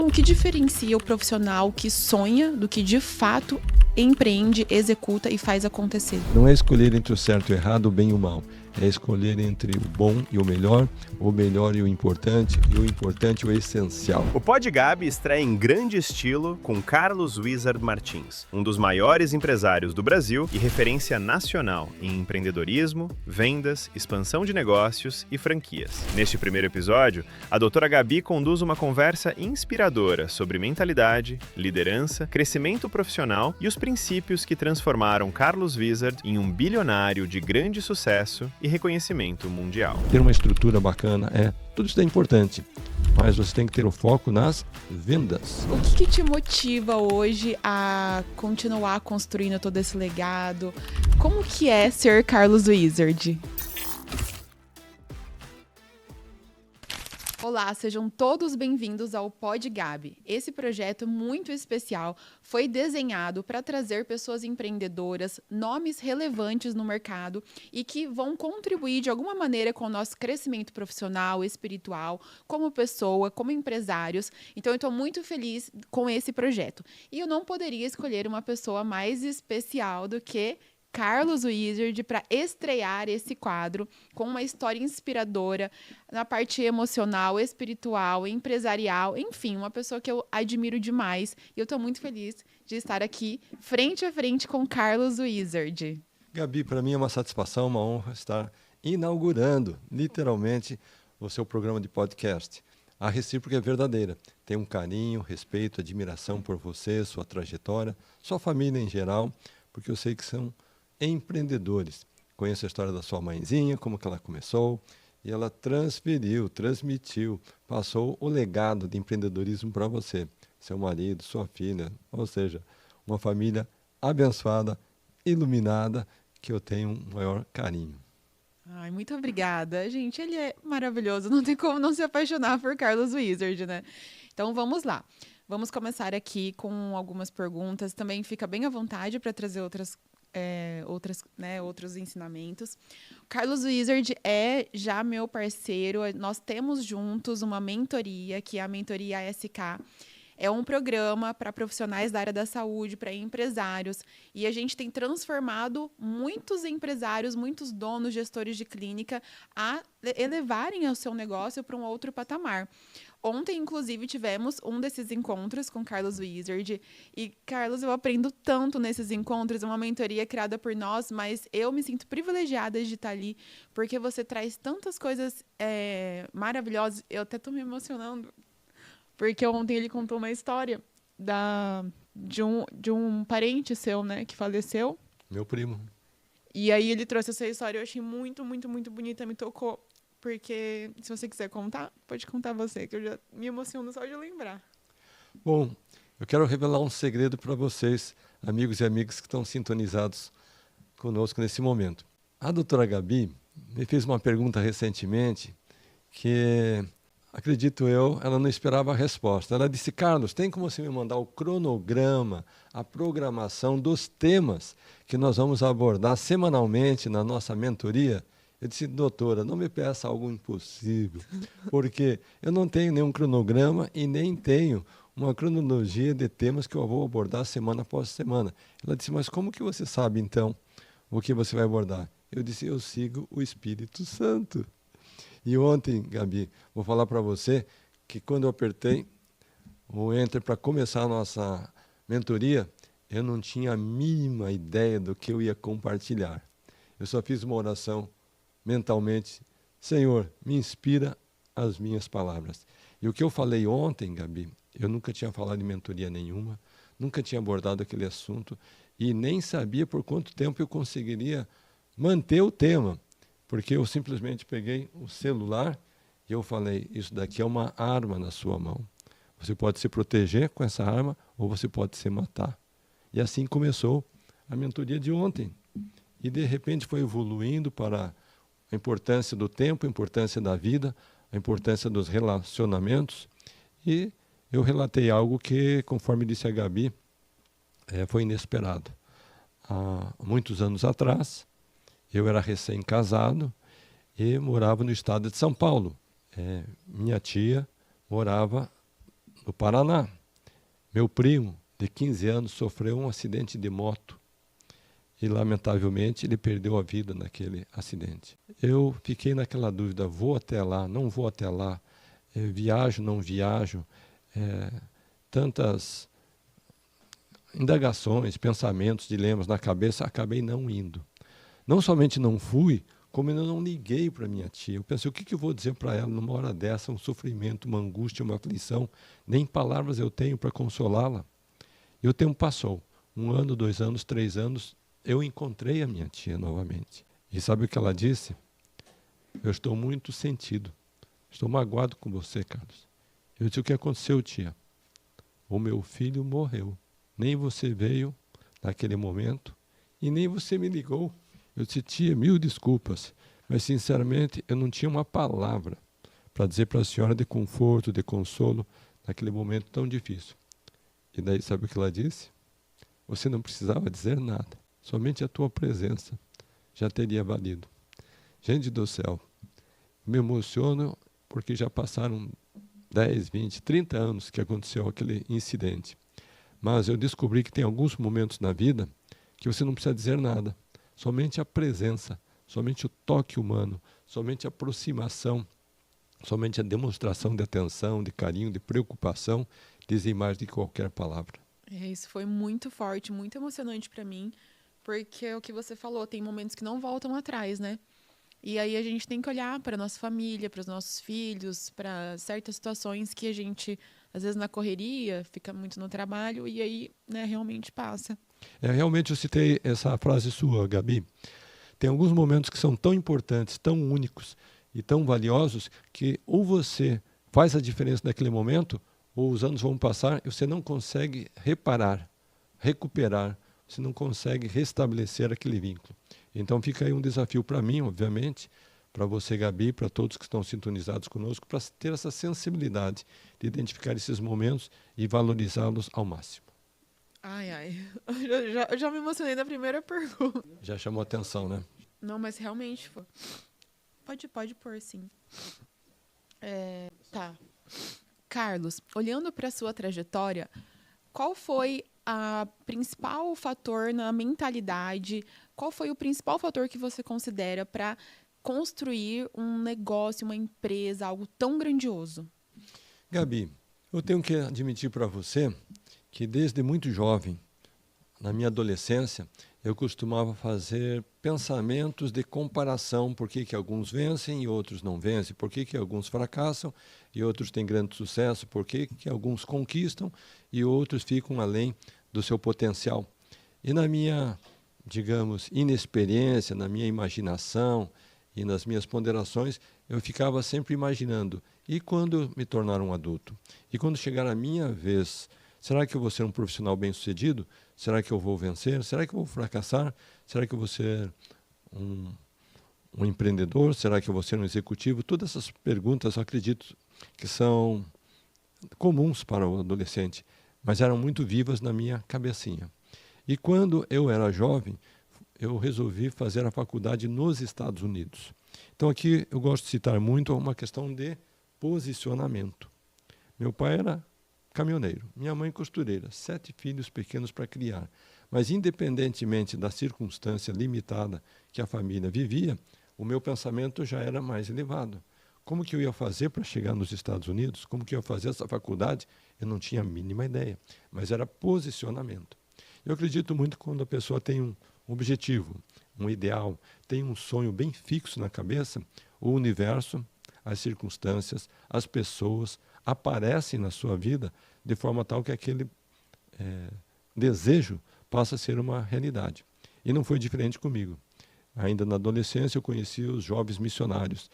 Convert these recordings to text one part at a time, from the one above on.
O que diferencia o profissional que sonha do que de fato empreende, executa e faz acontecer? Não é escolher entre o certo e o errado, o bem e o mal. É escolher entre o bom e o melhor e o importante e o essencial. O Pod Gabi estreia em grande estilo com Carlos Wizard Martins, um dos maiores empresários do Brasil e referência nacional em empreendedorismo, vendas, expansão de negócios e franquias. Neste primeiro episódio, a doutora Gabi conduz uma conversa inspiradora sobre mentalidade, liderança, crescimento profissional e os princípios que transformaram Carlos Wizard em um bilionário de grande sucesso e reconhecimento mundial. Ter uma estrutura bacana, tudo isso é importante, mas você tem que ter o foco nas vendas. O que te motiva hoje a continuar construindo todo esse legado? Como que é ser Carlos Wizard? Olá, sejam todos bem-vindos ao Pod Gabi. Esse projeto muito especial foi desenhado para trazer pessoas empreendedoras, nomes relevantes no mercado e que vão contribuir de alguma maneira com o nosso crescimento profissional, espiritual, como pessoa, como empresários. Então, eu estou muito feliz com esse projeto. E eu não poderia escolher uma pessoa mais especial do que Carlos Wizard para estrear esse quadro com uma história inspiradora na parte emocional, espiritual, empresarial, enfim, uma pessoa que eu admiro demais e eu estou muito feliz de estar aqui frente a frente com Carlos Wizard. Gabi, para mim é uma satisfação, uma honra estar inaugurando, literalmente, o seu programa de podcast. A recíproca é verdadeira. Tenho um carinho, respeito, admiração por você, sua trajetória, sua família em geral, porque eu sei que são empreendedores. Conheço a história da sua mãezinha, como que ela começou, e ela transmitiu, passou o legado de empreendedorismo para você, seu marido, sua filha, ou seja, uma família abençoada, iluminada, que eu tenho um maior carinho. Ai, muito obrigada. Gente, ele é maravilhoso, não tem como não se apaixonar por Carlos Wizard, né? Então, vamos lá. Vamos começar aqui com algumas perguntas. Também fica bem à vontade para trazer outros ensinamentos. Carlos Wizard é já meu parceiro. Nós temos juntos uma mentoria, que é a Mentoria ASK. É um programa para profissionais da área da saúde, para empresários. E a gente tem transformado muitos empresários, muitos donos, gestores de clínica a elevarem o seu negócio para um outro patamar. Ontem, inclusive, tivemos um desses encontros com Carlos Wizard. E, Carlos, eu aprendo tanto nesses encontros. É uma mentoria criada por nós, mas eu me sinto privilegiada de estar ali, porque você traz tantas coisas maravilhosas. Eu até estou me emocionando, porque ontem ele contou uma história de um parente seu, né, que faleceu. Meu primo. E aí ele trouxe essa história, eu achei muito, muito, muito bonita, me tocou. Porque, se você quiser contar, pode contar você, que eu já me emociono só de lembrar. Bom, eu quero revelar um segredo para vocês, amigos e amigas que estão sintonizados conosco nesse momento. A doutora Gabi me fez uma pergunta recentemente que, acredito eu, ela não esperava a resposta. Ela disse: Carlos, tem como você me mandar o cronograma, a programação dos temas que nós vamos abordar semanalmente na nossa mentoria? Eu disse: doutora, não me peça algo impossível, porque eu não tenho nenhum cronograma e nem tenho uma cronologia de temas que eu vou abordar semana após semana. Ela disse: mas como que você sabe, então, o que você vai abordar? Eu disse: eu sigo o Espírito Santo. E ontem, Gabi, vou falar para você que quando eu apertei o Enter para começar a nossa mentoria, eu não tinha a mínima ideia do que eu ia compartilhar. Eu só fiz uma oração mentalmente: Senhor, me inspira as minhas palavras. E o que eu falei ontem, Gabi, eu nunca tinha falado em mentoria nenhuma, nunca tinha abordado aquele assunto e nem sabia por quanto tempo eu conseguiria manter o tema, porque eu simplesmente peguei o celular e eu falei: isso daqui é uma arma na sua mão. Você pode se proteger com essa arma ou você pode se matar. E assim começou a mentoria de ontem. E de repente foi evoluindo para a importância do tempo, a importância da vida, a importância dos relacionamentos. E eu relatei algo que, conforme disse a Gabi, foi inesperado. Há muitos anos atrás, eu era recém-casado e morava no estado de São Paulo. Minha tia morava no Paraná, meu primo, de 15 anos, sofreu um acidente de moto e, lamentavelmente, ele perdeu a vida naquele acidente. Eu fiquei naquela dúvida, vou até lá, não vou até lá, viajo, não viajo, tantas indagações, pensamentos, dilemas na cabeça, acabei não indo. Não somente não fui, como eu não liguei para minha tia. Eu pensei, o que eu vou dizer para ela numa hora dessa, um sofrimento, uma angústia, uma aflição, nem palavras eu tenho para consolá-la. E o tempo passou, 1 ano, 2 anos, 3 anos, eu encontrei a minha tia novamente. E sabe o que ela disse? Eu estou muito sentido, estou magoado com você, Carlos. Eu disse, o que aconteceu, tia? O meu filho morreu. Nem você veio naquele momento e nem você me ligou. Eu disse, tia, 1000 desculpas, mas sinceramente eu não tinha uma palavra para dizer para a senhora de conforto, de consolo, naquele momento tão difícil. E daí sabe o que ela disse? Você não precisava dizer nada, somente a tua presença já teria valido. Gente do céu, me emociono porque já passaram 10, 20, 30 anos que aconteceu aquele incidente. Mas eu descobri que tem alguns momentos na vida que você não precisa dizer nada. Somente a presença, somente o toque humano, somente a aproximação, somente a demonstração de atenção, de carinho, de preocupação, dizem mais do que qualquer palavra. Isso foi muito forte, muito emocionante para mim, porque é o que você falou, tem momentos que não voltam atrás, né? E aí a gente tem que olhar para nossa família, para os nossos filhos, para certas situações que a gente, às vezes na correria, fica muito no trabalho e aí, né, realmente passa. Realmente eu citei essa frase sua, Gabi. Tem alguns momentos que são tão importantes, tão únicos e tão valiosos que ou você faz a diferença naquele momento ou os anos vão passar e você não consegue reparar, recuperar, você não consegue restabelecer aquele vínculo. Então fica aí um desafio para mim, obviamente, para você, Gabi, para todos que estão sintonizados conosco, para ter essa sensibilidade de identificar esses momentos e valorizá-los ao máximo. Ai, eu já me emocionei na primeira pergunta. Já chamou atenção, né? Não, mas realmente foi. Pode pôr, sim. Tá. Carlos, olhando para a sua trajetória, qual foi o principal fator na mentalidade? Qual foi o principal fator que você considera para construir um negócio, uma empresa, algo tão grandioso? Gabi, eu tenho que admitir para você que desde muito jovem, na minha adolescência, eu costumava fazer pensamentos de comparação, por que alguns vencem e outros não vencem, por que alguns fracassam e outros têm grande sucesso, por que alguns conquistam e outros ficam além do seu potencial. E na minha, digamos, inexperiência, na minha imaginação e nas minhas ponderações, eu ficava sempre imaginando, e quando eu me tornar um adulto? E quando chegar a minha vez, será que eu vou ser um profissional bem-sucedido? Será que eu vou vencer? Será que eu vou fracassar? Será que eu vou ser um empreendedor? Será que eu vou ser um executivo? Todas essas perguntas eu acredito que são comuns para o adolescente, mas eram muito vivas na minha cabecinha. E quando eu era jovem, eu resolvi fazer a faculdade nos Estados Unidos. Então aqui eu gosto de citar muito uma questão de posicionamento. Meu pai era caminhoneiro, minha mãe costureira, 7 filhos pequenos para criar. Mas independentemente da circunstância limitada que a família vivia, o meu pensamento já era mais elevado. Como que eu ia fazer para chegar nos Estados Unidos? Como que eu ia fazer essa faculdade? Eu não tinha a mínima ideia, mas era posicionamento. Eu acredito muito quando a pessoa tem um objetivo, um ideal, tem um sonho bem fixo na cabeça, o universo, as circunstâncias, as pessoas aparecem na sua vida de forma tal que aquele desejo passa a ser uma realidade. E não foi diferente comigo. Ainda na adolescência eu conheci os jovens missionários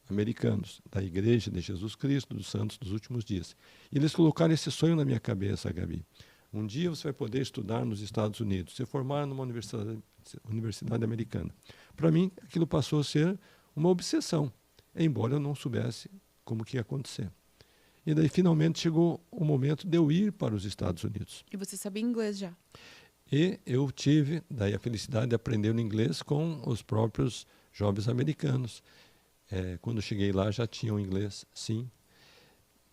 americanos da Igreja de Jesus Cristo, dos Santos dos Últimos Dias. E eles colocaram esse sonho na minha cabeça, Gabi. Um dia você vai poder estudar nos Estados Unidos, se formar numa universidade americana. Para mim, aquilo passou a ser uma obsessão, embora eu não soubesse como que ia acontecer. E daí, finalmente, chegou o momento de eu ir para os Estados Unidos. E você sabia inglês já? E eu tive, daí, a felicidade de aprender o inglês com os próprios jovens americanos. Quando cheguei lá, já tinham inglês, sim.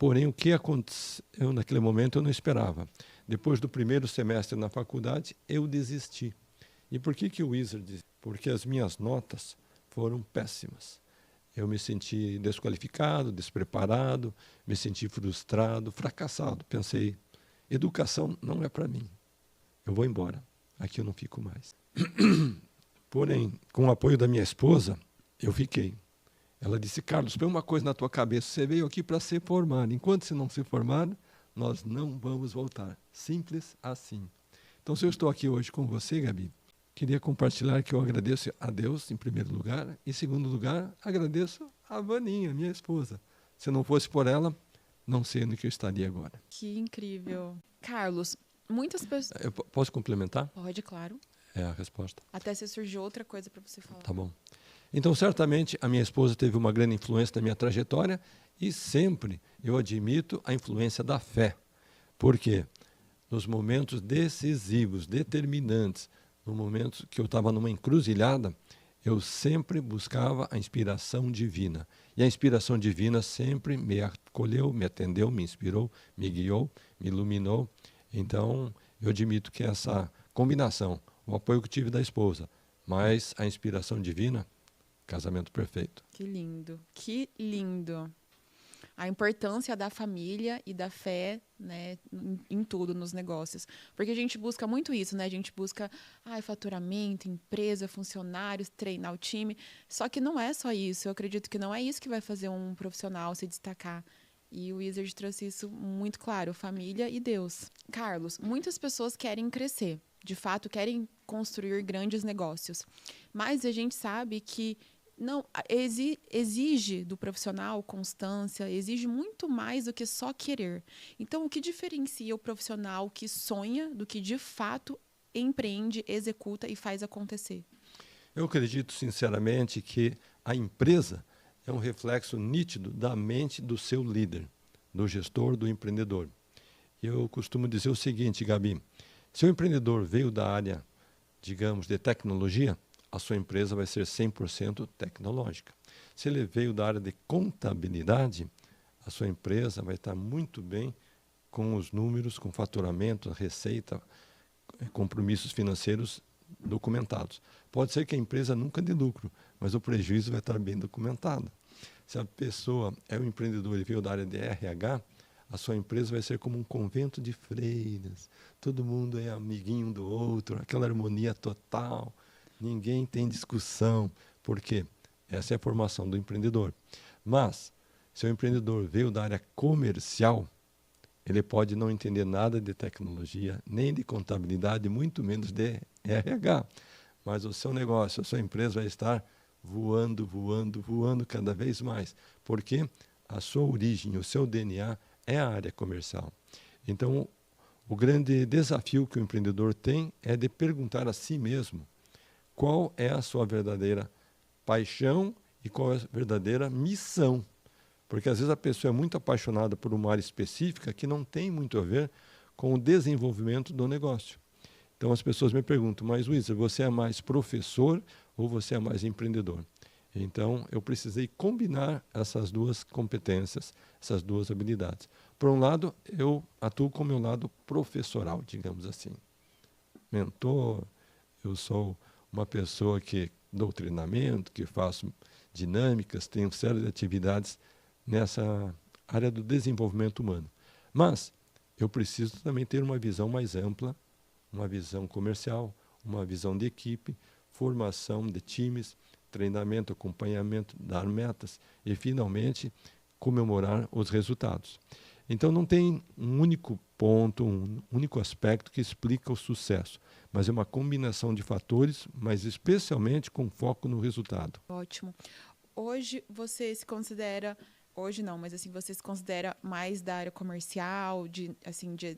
Porém, o que aconteceu naquele momento eu não esperava. Depois do primeiro semestre na faculdade, eu desisti. E por que o Wizard desisti? Porque as minhas notas foram péssimas. Eu me senti desqualificado, despreparado, me senti frustrado, fracassado. Pensei, educação não é para mim. Eu vou embora. Aqui eu não fico mais. Porém, com o apoio da minha esposa, eu fiquei. Ela disse, Carlos, põe uma coisa na tua cabeça, você veio aqui para ser formado. Enquanto você não se formar, nós não vamos voltar. Simples assim. Então, se eu estou aqui hoje com você, Gabi, queria compartilhar que eu agradeço a Deus, em primeiro lugar, e em segundo lugar, agradeço a Vaninha, minha esposa. Se não fosse por ela, não sei onde que eu estaria agora. Que incrível. Carlos, muitas pessoas... Eu posso complementar? Pode, claro. É a resposta. Até se surgiu outra coisa para você falar. Tá bom. Então, certamente, a minha esposa teve uma grande influência na minha trajetória e sempre eu admito a influência da fé. Por quê? Nos momentos decisivos, determinantes, no momento que eu estava numa encruzilhada, eu sempre buscava a inspiração divina. E a inspiração divina sempre me acolheu, me atendeu, me inspirou, me guiou, me iluminou. Então, eu admito que essa combinação, o apoio que tive da esposa, mais a inspiração divina, casamento perfeito. Que lindo, que lindo. A importância da família e da fé, né, em tudo, nos negócios. Porque a gente busca muito isso, né? A gente busca faturamento, empresa, funcionários, treinar o time. Só que não é só isso. Eu acredito que não é isso que vai fazer um profissional se destacar. E o Wizard trouxe isso muito claro, família e Deus. Carlos, muitas pessoas querem crescer. De fato, querem construir grandes negócios. Mas a gente sabe que não exige do profissional constância, exige muito mais do que só querer. Então, o que diferencia o profissional que sonha do que de fato empreende, executa e faz acontecer? Eu acredito sinceramente que a empresa é um reflexo nítido da mente do seu líder, do gestor, do empreendedor. Eu costumo dizer o seguinte, Gabi, se o empreendedor veio da área, digamos, de tecnologia, a sua empresa vai ser 100% tecnológica. Se ele veio da área de contabilidade, a sua empresa vai estar muito bem com os números, com faturamento, receita, compromissos financeiros documentados. Pode ser que a empresa nunca dê lucro, mas o prejuízo vai estar bem documentado. Se a pessoa é um empreendedor e veio da área de RH, a sua empresa vai ser como um convento de freiras. Todo mundo é amiguinho um do outro, aquela harmonia total. Ninguém tem discussão, porque essa é a formação do empreendedor. Mas, se o empreendedor veio da área comercial, ele pode não entender nada de tecnologia, nem de contabilidade, muito menos de RH. Mas o seu negócio, a sua empresa vai estar voando, voando, voando cada vez mais, porque a sua origem, o seu DNA é a área comercial. Então, o grande desafio que o empreendedor tem é de perguntar a si mesmo qual é a sua verdadeira paixão e qual é a verdadeira missão. Porque às vezes a pessoa é muito apaixonada por uma área específica que não tem muito a ver com o desenvolvimento do negócio. Então as pessoas me perguntam, mas Wizard, você é mais professor ou você é mais empreendedor? Então eu precisei combinar essas duas competências, essas duas habilidades. Por um lado, eu atuo com o meu lado professoral, digamos assim. Mentor, eu sou uma pessoa que dou treinamento, que faço dinâmicas, tenho série de atividades nessa área do desenvolvimento humano. Mas eu preciso também ter uma visão mais ampla, uma visão comercial, uma visão de equipe, formação de times, treinamento, acompanhamento, dar metas e, finalmente, comemorar os resultados. Então, não tem um único ponto, um único aspecto que explica o sucesso, mas é uma combinação de fatores, mas especialmente com foco no resultado. Ótimo. Hoje você se considera, hoje não, mas assim, você se considera mais da área comercial, de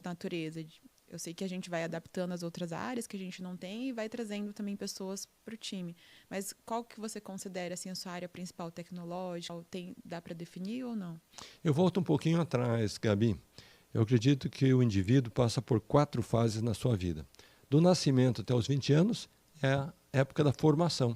natureza? Eu sei que a gente vai adaptando as outras áreas que a gente não tem e vai trazendo também pessoas para o time. Mas qual que você considera assim, a sua área principal tecnológica? Dá para definir ou não? Eu volto um pouquinho atrás, Gabi. Eu acredito que o indivíduo passa por 4 fases na sua vida. Do nascimento até os 20 anos é a época da formação.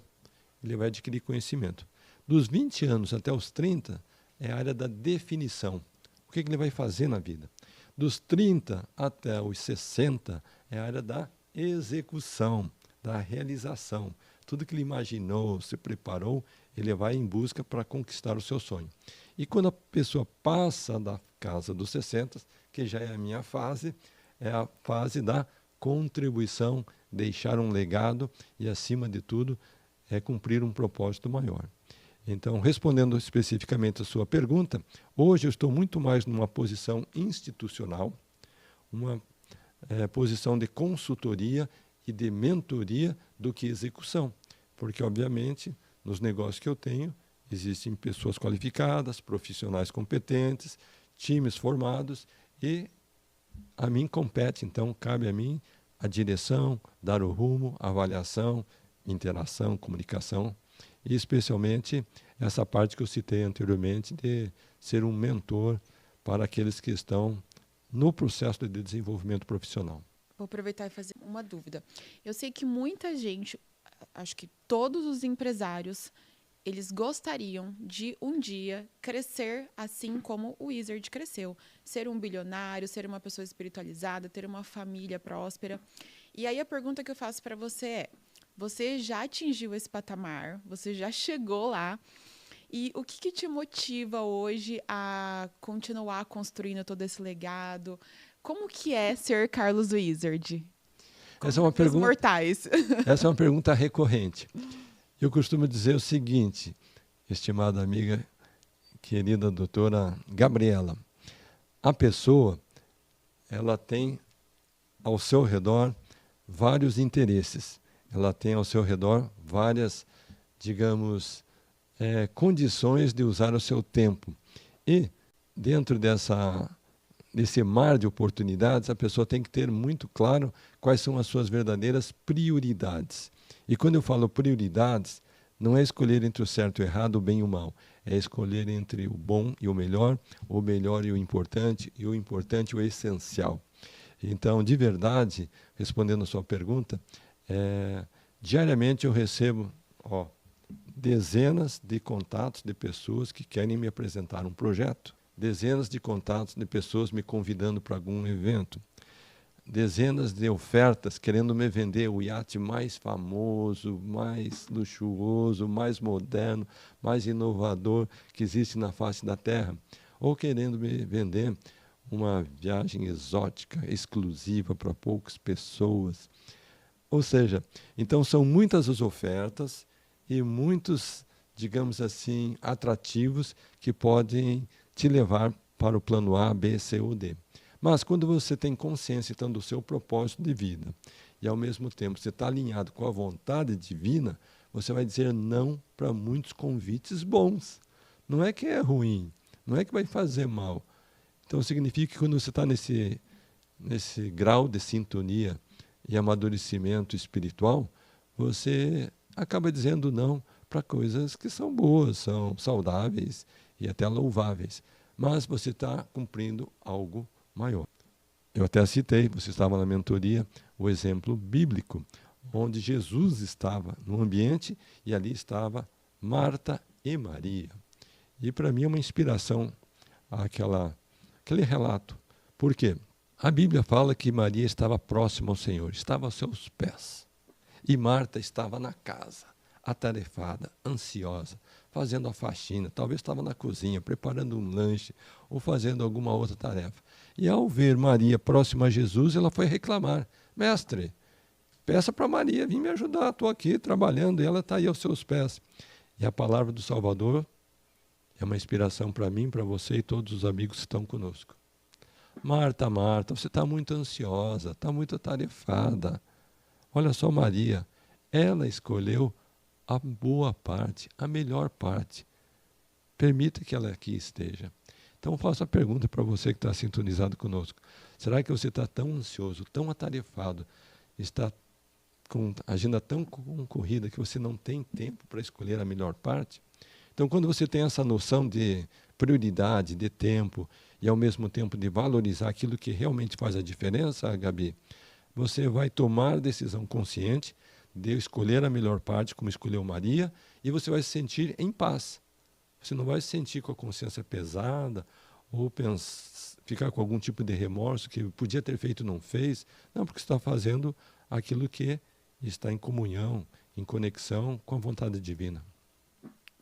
Ele vai adquirir conhecimento. Dos 20 anos até os 30 é a área da definição, o que ele vai fazer na vida. Dos 30 até os 60 é a área da execução, da realização. Tudo que ele imaginou, se preparou, ele vai em busca para conquistar o seu sonho. E quando a pessoa passa da casa dos 60, que já é a minha fase, é a fase da contribuição, deixar um legado e, acima de tudo, é cumprir um propósito maior. Então, respondendo especificamente a sua pergunta, hoje eu estou muito mais numa posição institucional, uma posição de consultoria e de mentoria do que execução. Porque, obviamente, nos negócios que eu tenho, existem pessoas qualificadas, profissionais competentes, times formados e a mim compete, então, cabe a mim a direção, dar o rumo, a avaliação, interação, comunicação e, especialmente, essa parte que eu citei anteriormente de ser um mentor para aqueles que estão no processo de desenvolvimento profissional. Vou aproveitar e fazer uma dúvida. Eu sei que muita gente, acho que todos os empresários, eles gostariam de um dia crescer assim como o Wizard cresceu. Ser um bilionário, ser uma pessoa espiritualizada, ter uma família próspera. E aí a pergunta que eu faço para você é, você já atingiu esse patamar, você já chegou lá, e o que te motiva hoje a continuar construindo todo esse legado? Como que é ser Carlos Wizard? Essa é uma pergunta, mortais. Essa é uma pergunta recorrente. Eu costumo dizer o seguinte, estimada amiga, querida doutora Gabriela, a pessoa, ela tem ao seu redor vários interesses, ela tem ao seu redor várias, digamos, condições de usar o seu tempo. E dentro desse mar de oportunidades, a pessoa tem que ter muito claro quais são as suas verdadeiras prioridades. E quando eu falo prioridades, não é escolher entre o certo e o errado, o bem e o mal. É escolher entre o bom e o melhor e o importante e o essencial. Então, de verdade, respondendo a sua pergunta, diariamente eu recebo dezenas de contatos de pessoas que querem me apresentar um projeto, dezenas de contatos de pessoas me convidando para algum evento, dezenas de ofertas querendo me vender o iate mais famoso, mais luxuoso, mais moderno, mais inovador que existe na face da Terra, ou querendo me vender uma viagem exótica, exclusiva para poucas pessoas. Ou seja, então são muitas as ofertas e muitos, digamos assim, atrativos que podem te levar para o plano A, B, C ou D. Mas quando você tem consciência então, do seu propósito de vida e ao mesmo tempo você está alinhado com a vontade divina, você vai dizer não para muitos convites bons. Não é que é ruim, não é que vai fazer mal. Então significa que quando você está nesse grau de sintonia e amadurecimento espiritual, você acaba dizendo não para coisas que são boas, são saudáveis e até louváveis. Mas você está cumprindo algo maior. Eu até citei, você estava na mentoria, o exemplo bíblico, onde Jesus estava no ambiente e ali estava Marta e Maria. E para mim é uma inspiração aquele relato. Por quê? A Bíblia fala que Maria estava próxima ao Senhor, estava aos seus pés. E Marta estava na casa, atarefada, ansiosa, fazendo a faxina, talvez estava na cozinha, preparando um lanche ou fazendo alguma outra tarefa. E ao ver Maria próxima a Jesus, ela foi reclamar: mestre, peça para Maria vir me ajudar, estou aqui trabalhando e ela está aí aos seus pés. E a palavra do Salvador é uma inspiração para mim, para você e todos os amigos que estão conosco. Marta, Marta, você está muito ansiosa, está muito atarefada. Olha só Maria, ela escolheu a boa parte, a melhor parte. Permita que ela aqui esteja. Então eu faço a pergunta para você que está sintonizado conosco. Será que você está tão ansioso, tão atarefado, está com a agenda tão concorrida que você não tem tempo para escolher a melhor parte? Então quando você tem essa noção de prioridade, de tempo e ao mesmo tempo de valorizar aquilo que realmente faz a diferença, Gabi, você vai tomar a decisão consciente de escolher a melhor parte, como escolheu Maria, e você vai se sentir em paz. Você não vai se sentir com a consciência pesada ou ficar com algum tipo de remorso que podia ter feito e não fez. Não, porque você está fazendo aquilo que está em comunhão, em conexão com a vontade divina.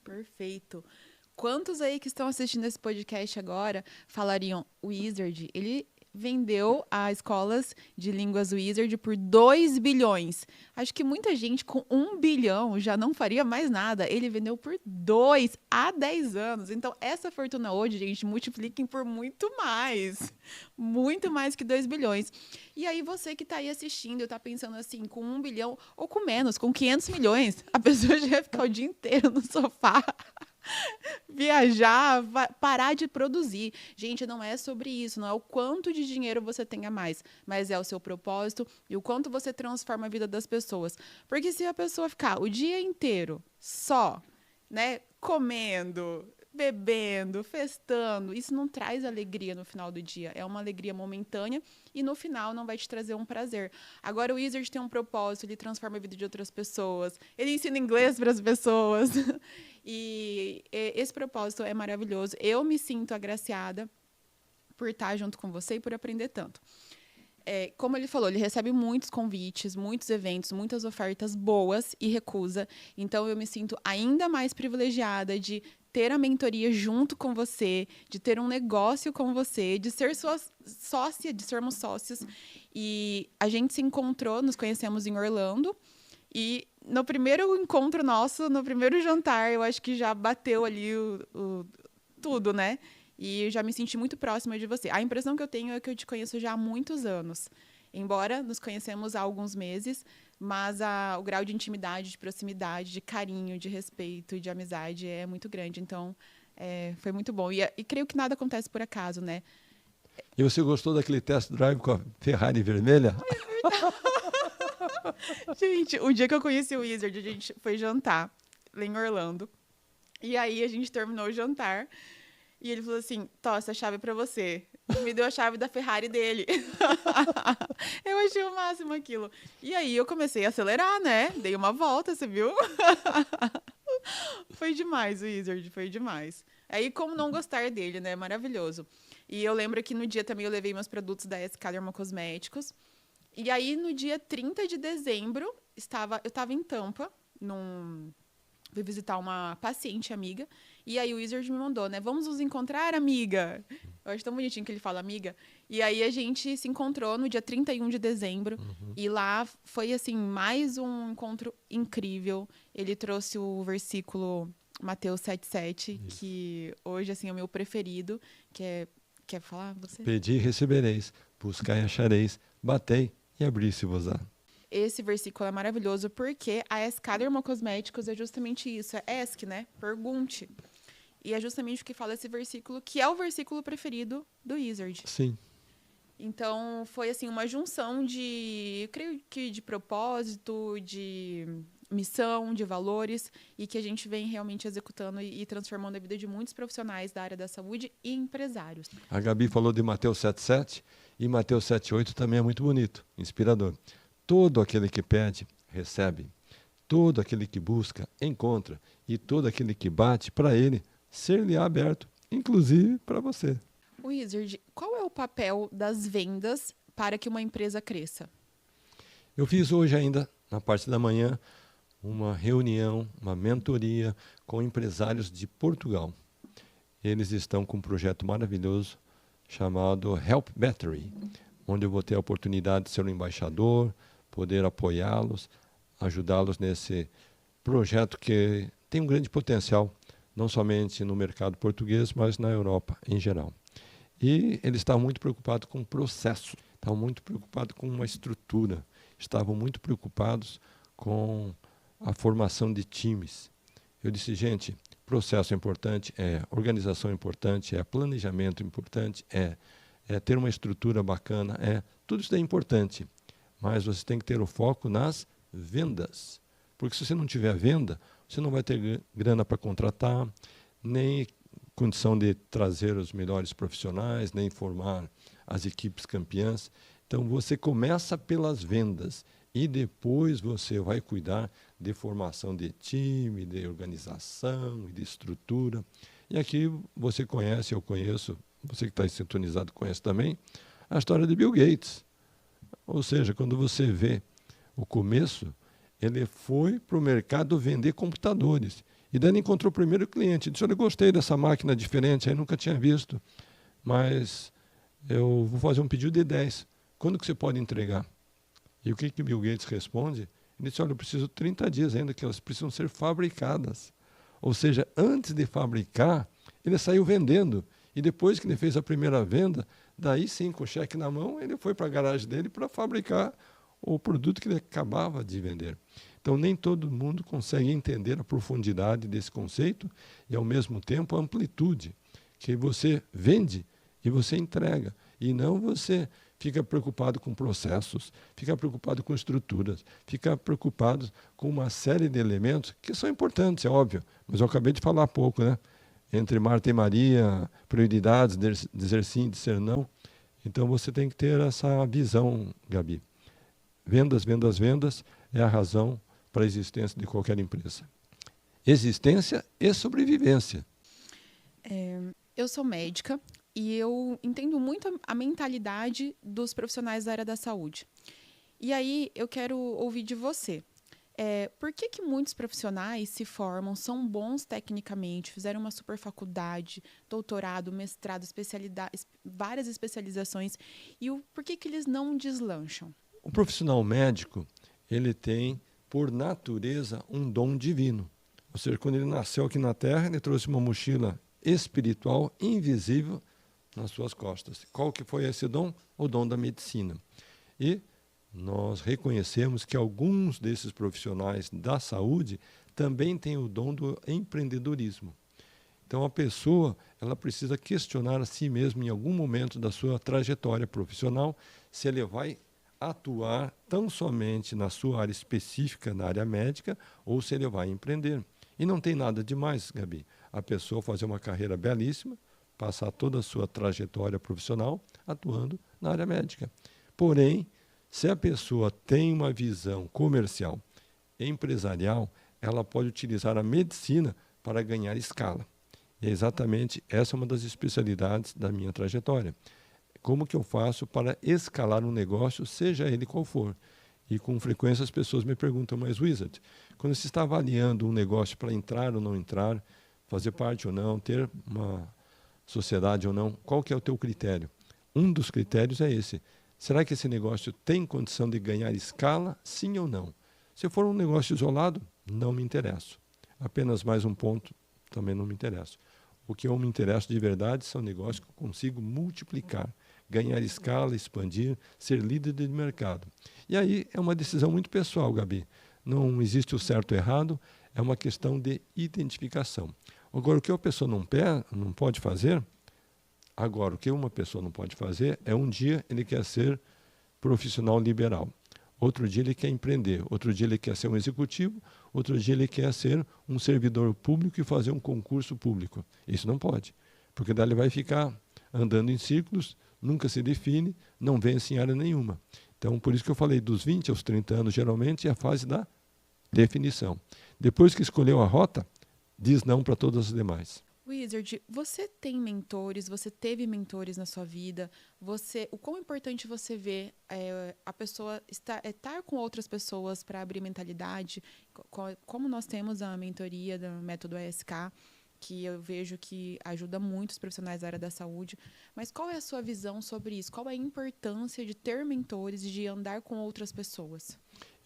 Perfeito. Quantos aí que estão assistindo esse podcast agora falariam, o Wizard, ele vendeu a escolas de línguas Wizard por 2 bilhões. Acho que muita gente com 1 bilhão já não faria mais nada. Ele vendeu por 2 há 10 anos. Então, essa fortuna hoje, gente, multipliquem por muito mais. Muito mais que 2 bilhões. E aí, você que está aí assistindo, está pensando assim, com 1 bilhão ou com menos, com 500 milhões, a pessoa já ia ficar o dia inteiro no sofá. Viajar, parar de produzir. Gente, não é sobre isso, não é o quanto de dinheiro você tem a mais, mas é o seu propósito e o quanto você transforma a vida das pessoas. Porque se a pessoa ficar o dia inteiro só, né, comendo, bebendo, festando, isso não traz alegria no final do dia. É uma alegria momentânea e no final não vai te trazer um prazer. Agora o Wizard tem um propósito, ele transforma a vida de outras pessoas, ele ensina inglês para as pessoas. E esse propósito é maravilhoso. Eu me sinto agraciada por estar junto com você e por aprender tanto. Como ele falou, ele recebe muitos convites, muitos eventos, muitas ofertas boas e recusa. Então, eu me sinto ainda mais privilegiada de ter a mentoria junto com você, de ter um negócio com você, de ser sua sócia, de sermos sócios. E a gente se encontrou, nos conhecemos em Orlando. E no primeiro encontro nosso, no primeiro jantar, eu acho que já bateu ali tudo, né? E eu já me senti muito próxima de você. A impressão que eu tenho é que eu te conheço já há muitos anos. Embora nos conhecemos há alguns meses, mas o grau de intimidade, de proximidade, de carinho, de respeito, de amizade é muito grande. Então, foi muito bom. E creio que nada acontece por acaso, né? E você gostou daquele test drive com a Ferrari vermelha? Gente, o dia que eu conheci o Wizard, a gente foi jantar lá em Orlando. E aí a gente terminou o jantar e ele falou assim: Tó, essa chave é pra você. Me deu a chave da Ferrari dele. Eu achei o máximo aquilo. E aí eu comecei a acelerar, né? Dei uma volta, você viu? Foi demais o Wizard, foi demais. Aí como não gostar dele, né? Maravilhoso. E eu lembro que no dia também eu levei meus produtos da SK Dermocosméticos. E aí, no dia 30 de dezembro, eu estava em Tampa, fui visitar uma paciente amiga, e aí o Wizard me mandou, né? Vamos nos encontrar, amiga? Eu acho tão bonitinho que ele fala amiga. E aí a gente se encontrou no dia 31 de dezembro, e lá foi, assim, mais um encontro incrível. Ele trouxe o versículo Mateus 7,7, que hoje, assim, é o meu preferido, que é... Quer falar, você? Pedi e recebereis, buscai e achareis, batei e abri-se-vos-á. Esse versículo é maravilhoso porque a SK Dermocosméticos é justamente isso, é ESC, né? Pergunte. E é justamente o que fala esse versículo, que é o versículo preferido do Wizard. Sim. Então, foi assim uma junção eu creio que de propósito, de missão, de valores, e que a gente vem realmente executando e transformando a vida de muitos profissionais da área da saúde e empresários. A Gabi falou de Mateus 7,7 e Mateus 7,8 também é muito bonito, inspirador. Todo aquele que pede, recebe. Todo aquele que busca, encontra. E todo aquele que bate, para ele, ser-lhe aberto, inclusive para você. Wizard, qual é o papel das vendas para que uma empresa cresça? Eu fiz hoje ainda, na parte da manhã, uma reunião, uma mentoria com empresários de Portugal. Eles estão com um projeto maravilhoso chamado Help Battery, onde eu vou ter a oportunidade de ser um embaixador, poder apoiá-los, ajudá-los nesse projeto que tem um grande potencial, não somente no mercado português, mas na Europa em geral. E eles estavam muito preocupados com o processo, estavam muito preocupados com uma estrutura, estavam muito preocupados com a formação de times. Eu disse, gente, processo é importante, organização é importante, planejamento importante, ter uma estrutura bacana, tudo isso é importante, mas você tem que ter o foco nas vendas. Porque se você não tiver venda, você não vai ter grana para contratar, nem condição de trazer os melhores profissionais, nem formar as equipes campeãs. Então, você começa pelas vendas e depois você vai cuidar de formação de time, de organização, de estrutura. E aqui você conhece, eu conheço você que está sintonizado conhece também, a história de Bill Gates. Ou seja, quando você vê o começo, ele foi para o mercado vender computadores. E daí ele encontrou o primeiro cliente. Disse, olha, eu gostei dessa máquina diferente, aí nunca tinha visto, mas eu vou fazer um pedido de 10. Quando que você pode entregar? E o que Bill Gates responde? Ele disse, olha, eu preciso de 30 dias ainda, que elas precisam ser fabricadas. Ou seja, antes de fabricar, ele saiu vendendo. E depois que ele fez a primeira venda, daí sim, com o cheque na mão, ele foi para a garagem dele para fabricar o produto que ele acabava de vender. Então, nem todo mundo consegue entender a profundidade desse conceito e, ao mesmo tempo, a amplitude, que você vende e você entrega. E não você fica preocupado com processos, fica preocupado com estruturas, fica preocupado com uma série de elementos que são importantes, é óbvio, mas eu acabei de falar há pouco, né? Entre Marta e Maria, prioridades, dizer sim, dizer não. Então você tem que ter essa visão, Gabi. Vendas, vendas, vendas é a razão para a existência de qualquer empresa. Existência e sobrevivência. Eu sou médica e eu entendo muito a mentalidade dos profissionais da área da saúde. E aí eu quero ouvir de você. Por que muitos profissionais se formam, são bons tecnicamente, fizeram uma super faculdade, doutorado, mestrado, várias especializações, e por que eles não deslancham? O profissional médico, ele tem, por natureza, um dom divino. Ou seja, quando ele nasceu aqui na Terra, ele trouxe uma mochila espiritual invisível nas suas costas. Qual que foi esse dom? O dom da medicina. E nós reconhecemos que alguns desses profissionais da saúde também têm o dom do empreendedorismo. Então, a pessoa ela precisa questionar a si mesma em algum momento da sua trajetória profissional se ele vai atuar tão somente na sua área específica, na área médica, ou se ele vai empreender. E não tem nada demais, Gabi, a pessoa fazer uma carreira belíssima, passar toda a sua trajetória profissional atuando na área médica. Porém, se a pessoa tem uma visão comercial, empresarial, ela pode utilizar a medicina para ganhar escala. E é exatamente essa uma das especialidades da minha trajetória. Como que eu faço para escalar um negócio, seja ele qual for? E com frequência as pessoas me perguntam, mas Wizard, quando você está avaliando um negócio para entrar ou não entrar, fazer parte ou não, ter uma sociedade ou não, qual que é o teu critério? Um dos critérios é esse. Será que esse negócio tem condição de ganhar escala, sim ou não? Se for um negócio isolado, não me interesso. Apenas mais um ponto, também não me interesso. O que eu me interesso de verdade são negócios que eu consigo multiplicar, ganhar escala, expandir, ser líder de mercado. E aí é uma decisão muito pessoal, Gabi. Não existe o certo ou errado, é uma questão de identificação. Agora, o que a pessoa não pode fazer, o que uma pessoa não pode fazer é um dia ele quer ser profissional liberal, outro dia ele quer empreender, outro dia ele quer ser um executivo, outro dia ele quer ser um servidor público e fazer um concurso público. Isso não pode, porque daí ele vai ficar andando em círculos, nunca se define, não vence em área nenhuma. Então, por isso que eu falei, dos 20 aos 30 anos, geralmente é a fase da definição. Depois que escolheu a rota, diz não para todas as demais. Wizard, você tem mentores, você teve mentores na sua vida, o quão importante você vê a pessoa estar com outras pessoas para abrir mentalidade, como nós temos a mentoria do método ASK, que eu vejo que ajuda muito os profissionais da área da saúde, mas qual é a sua visão sobre isso? Qual é a importância de ter mentores e de andar com outras pessoas?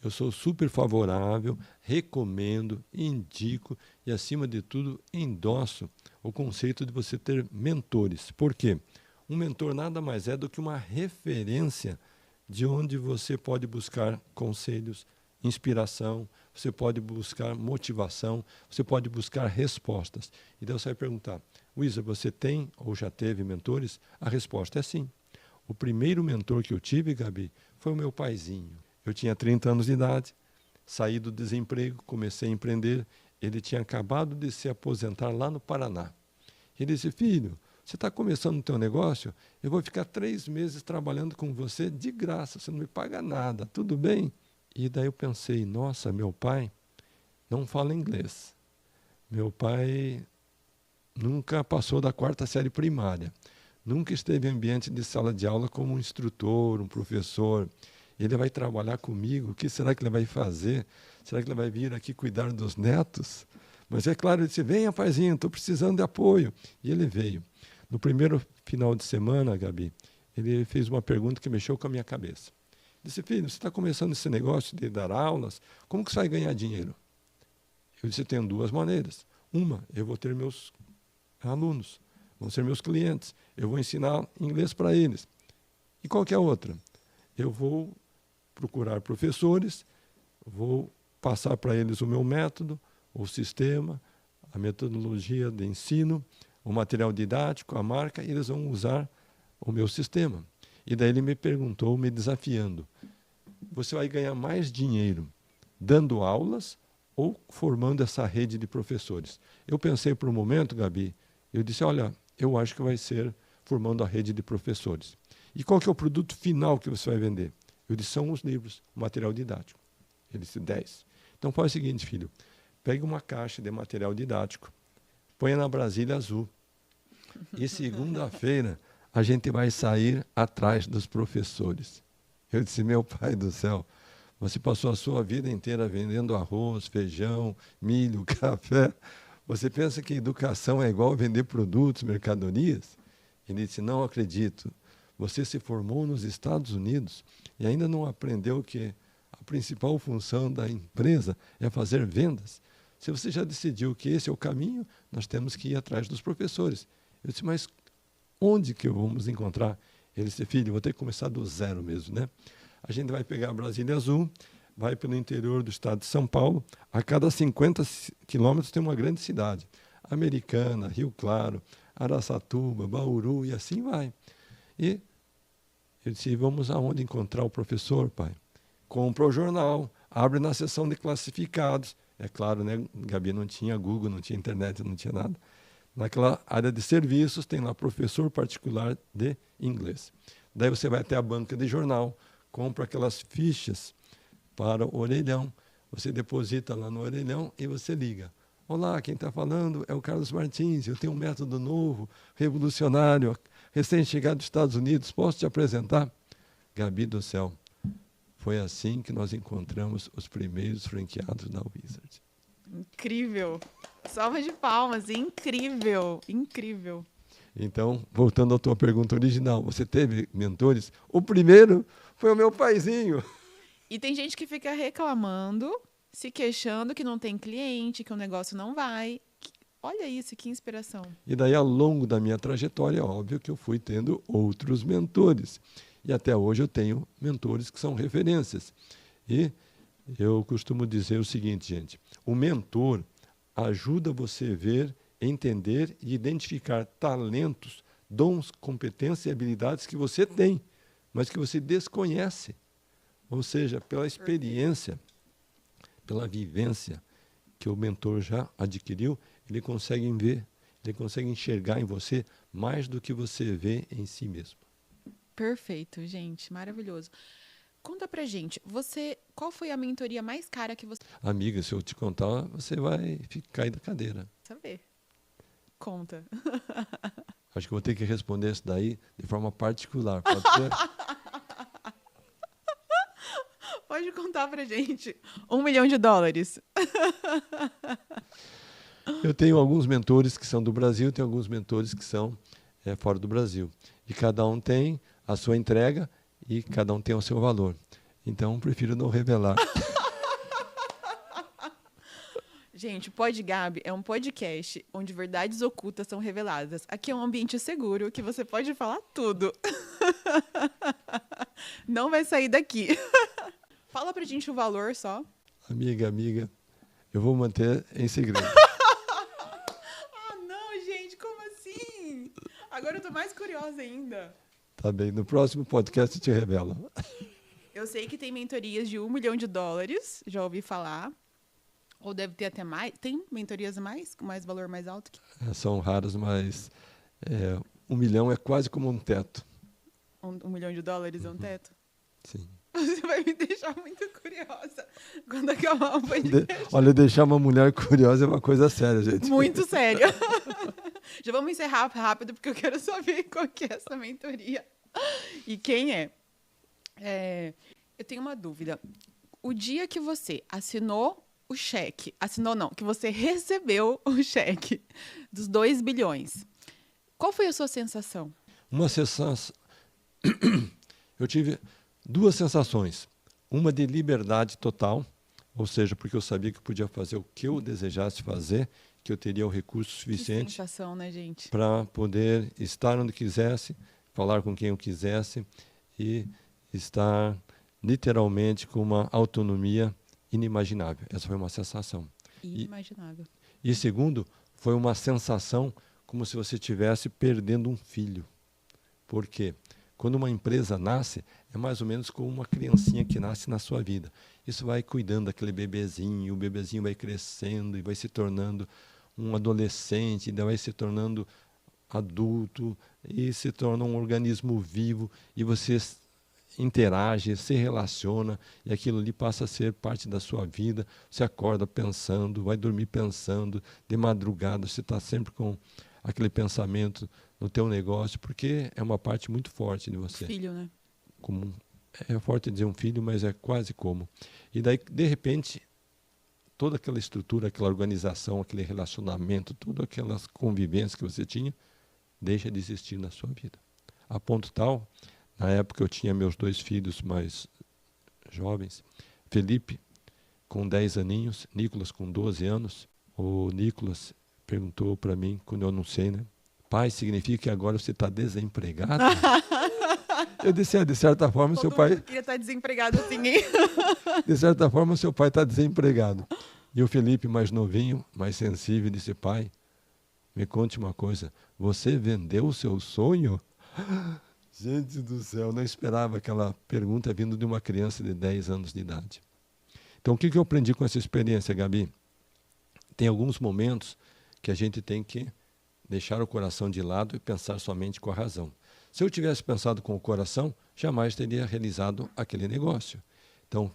Eu sou super favorável, recomendo, indico e, acima de tudo, endosso o conceito de você ter mentores. Por quê? Um mentor nada mais é do que uma referência de onde você pode buscar conselhos, inspiração, você pode buscar motivação, você pode buscar respostas. Então você vai perguntar, Wizard, você tem ou já teve mentores? A resposta é sim. O primeiro mentor que eu tive, Gabi, foi o meu paizinho. Eu tinha 30 anos de idade, saí do desemprego, comecei a empreender. Ele tinha acabado de se aposentar lá no Paraná. Ele disse, filho, você está começando o teu negócio? Eu vou ficar 3 meses trabalhando com você de graça, você não me paga nada, tudo bem? E daí eu pensei, nossa, meu pai não fala inglês. Meu pai nunca passou da 4ª série primária. nunca esteve em ambiente de sala de aula como um instrutor, um professor. Ele vai trabalhar comigo, o que será que ele vai fazer? Será que ele vai vir aqui cuidar dos netos? Mas é claro, ele disse, venha, paizinho, estou precisando de apoio. E ele veio. No primeiro final de semana, Gabi, ele fez uma pergunta que mexeu com a minha cabeça. Disse, filho, você está começando esse negócio de dar aulas, como que você vai ganhar dinheiro? Eu disse, tenho duas maneiras. Uma, eu vou ter meus alunos, vão ser meus clientes, eu vou ensinar inglês para eles. E qual que é a outra? Eu vou procurar professores, vou passar para eles o meu método, o sistema, a metodologia de ensino, o material didático, a marca, e eles vão usar o meu sistema. E daí ele me perguntou, me desafiando, você vai ganhar mais dinheiro dando aulas ou formando essa rede de professores? Eu pensei por um momento, Gabi, eu disse, olha, eu acho que vai ser formando a rede de professores. E qual que é o produto final que você vai vender? Eu disse, são os livros, o material didático. Ele disse, 10. Então faz o seguinte, filho, pegue uma caixa de material didático, ponha na Brasília azul. E segunda-feira a gente vai sair atrás dos professores. Eu disse, meu pai do céu, você passou a sua vida inteira vendendo arroz, feijão, milho, café. Você pensa que educação é igual vender produtos, mercadorias? Ele disse, não acredito. Você se formou nos Estados Unidos e ainda não aprendeu que a principal função da empresa é fazer vendas? Se você já decidiu que esse é o caminho, nós temos que ir atrás dos professores. Eu disse, mas onde que vamos encontrar? Ele disse, filho, vou ter que começar do zero mesmo, né? A gente vai pegar a Brasília Azul, vai pelo interior do estado de São Paulo, a cada 50 quilômetros tem uma grande cidade. Americana, Rio Claro, Araçatuba, Bauru e assim vai. E eu disse, vamos aonde encontrar o professor, pai? Compra o jornal, abre na seção de classificados. É claro, né, Gabi, não tinha Google, não tinha internet, não tinha nada. Naquela área de serviços tem lá professor particular de inglês. Daí você vai até a banca de jornal, compra aquelas fichas para o orelhão. Você deposita lá no orelhão e você liga. Olá, quem está falando é o Carlos Martins, eu tenho um método novo, revolucionário, recém-chegado dos Estados Unidos, posso te apresentar? Gabi do céu, foi assim que nós encontramos os primeiros franqueados da Wizard. Incrível! Salva de palmas, incrível, incrível. Então, voltando à tua pergunta original, você teve mentores? O primeiro foi o meu paizinho. E tem gente que fica reclamando, se queixando que não tem cliente, que o negócio não vai. Olha isso, que inspiração. E daí, ao longo da minha trajetória, é óbvio que eu fui tendo outros mentores. E até hoje eu tenho mentores que são referências. E eu costumo dizer o seguinte, gente, o mentor ajuda você a ver, entender e identificar talentos, dons, competências e habilidades que você tem, mas que você desconhece. Ou seja, pela experiência, pela vivência que o mentor já adquiriu, ele consegue ver, ele consegue enxergar em você mais do que você vê em si mesmo. Perfeito, gente, maravilhoso. Conta pra gente, qual foi a mentoria mais cara que você... Amiga, se eu te contar, você vai cair da cadeira. Saber. Conta. Acho que eu vou ter que responder isso daí de forma particular, pode ser? Pode contar pra gente. $1 milhão. Eu tenho alguns mentores que são do Brasil, tenho alguns mentores que são fora do Brasil. E cada um tem a sua entrega e cada um tem o seu valor. Então, prefiro não revelar. Gente, o Pod Gabi é um podcast onde verdades ocultas são reveladas. Aqui é um ambiente seguro que você pode falar tudo. Não vai sair daqui. Fala pra gente o valor só. Amiga, eu vou manter em segredo. Ah, não, gente, como assim? Agora eu tô mais curiosa ainda. Tá bem, no próximo podcast eu te revelo. Eu sei que tem mentorias de $1 milhão, já ouvi falar. Ou deve ter até mais. Tem mentorias com mais valor mais alto? São raras, mas $1 milhão é quase como um teto. $1 milhão é um teto? Sim. Você vai me deixar muito curiosa quando acabar o podcast. Olha, deixar uma mulher curiosa é uma coisa séria, gente. Muito séria. Já vamos encerrar rápido, porque eu quero saber qual que é essa mentoria e quem é. Eu tenho uma dúvida. O dia que você assinou o cheque, assinou não, que você recebeu o cheque dos 2 bilhões, qual foi a sua sensação? Uma sensação... Eu tive 2 sensações. Uma de liberdade total, ou seja, porque eu sabia que eu podia fazer o que eu desejasse fazer, que eu teria o recurso suficiente. Que sensação, né, gente? Para poder estar onde quisesse, falar com quem eu quisesse e estar literalmente com uma autonomia inimaginável. Essa foi uma sensação. Inimaginável. E segundo, foi uma sensação como se você estivesse perdendo um filho. Por quê? Quando uma empresa nasce, é mais ou menos como uma criancinha que nasce na sua vida. Isso vai cuidando daquele bebezinho, o bebezinho vai crescendo e vai se tornando um adolescente, ainda vai se tornando adulto e se torna um organismo vivo e você interage, se relaciona e aquilo ali passa a ser parte da sua vida. Você acorda pensando, vai dormir pensando, de madrugada você está sempre com aquele pensamento no teu negócio, porque é uma parte muito forte de você. Filho, né? Como, é forte dizer um filho, mas é quase como. E daí, de repente, toda aquela estrutura, aquela organização, aquele relacionamento, todas aquelas convivências que você tinha, deixa de existir na sua vida. A ponto tal, na época eu tinha meus 2 filhos mais jovens, Felipe com 10 aninhos, Nicolas com 12 anos. O Nicolas perguntou para mim, quando eu anunciei, né? Pai, significa que agora você está desempregado? Eu disse, de certa forma, seu pai... queria estar desempregado assim, hein? De certa forma, seu pai está desempregado. E o Felipe, mais novinho, mais sensível, disse, pai, me conte uma coisa, você vendeu o seu sonho? Gente do céu, não esperava aquela pergunta vindo de uma criança de 10 anos de idade. Então, o que eu aprendi com essa experiência, Gabi? Tem alguns momentos que a gente tem que deixar o coração de lado e pensar somente com a razão. Se eu tivesse pensado com o coração, jamais teria realizado aquele negócio. Então,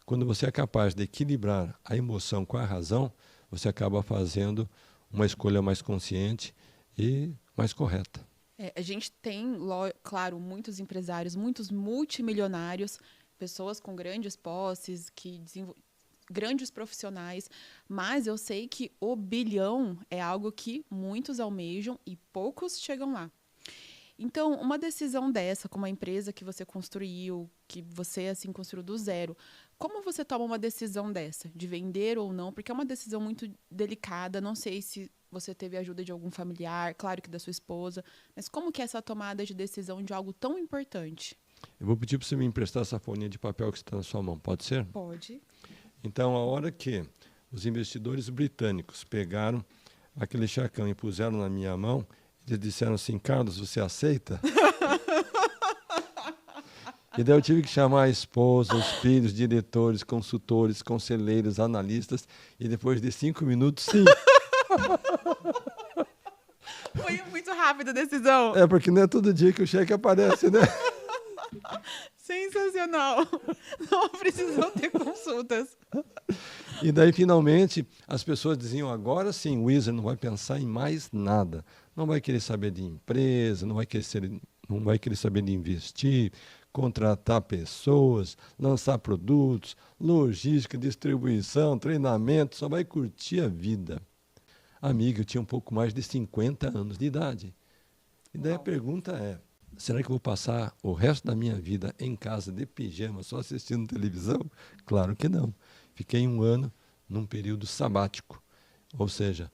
quando você é capaz de equilibrar a emoção com a razão, você acaba fazendo uma escolha mais consciente e mais correta. A gente tem, claro, muitos empresários, muitos multimilionários, pessoas com grandes posses, grandes profissionais, mas eu sei que o bilhão é algo que muitos almejam e poucos chegam lá. Então, uma decisão dessa, como a empresa que você construiu, que você assim construiu do zero, como você toma uma decisão dessa, de vender ou não? Porque é uma decisão muito delicada, não sei se você teve ajuda de algum familiar, claro que da sua esposa, mas como que é essa tomada de decisão de algo tão importante? Eu vou pedir para você me emprestar essa folhinha de papel que está na sua mão, pode ser? Pode. Então, a hora que os investidores britânicos pegaram aquele checão e puseram na minha mão, eles disseram assim, Carlos, você aceita? E daí eu tive que chamar a esposa, os filhos, diretores, consultores, conselheiros, analistas, e depois de 5 minutos, sim. Foi muito rápida a decisão. É, porque não é todo dia que o cheque aparece, né? Sensacional. Não precisou ter consultas. E daí, finalmente, as pessoas diziam, agora sim, o Wizard não vai pensar em mais nada. Não vai querer saber de empresa, não vai querer saber de investir, contratar pessoas, lançar produtos, logística, distribuição, treinamento, só vai curtir a vida. Amiga, eu tinha um pouco mais de 50 anos de idade. E daí a pergunta é, será que eu vou passar o resto da minha vida em casa de pijama, só assistindo televisão? Claro que não. Fiquei 1 ano num período sabático. Ou seja,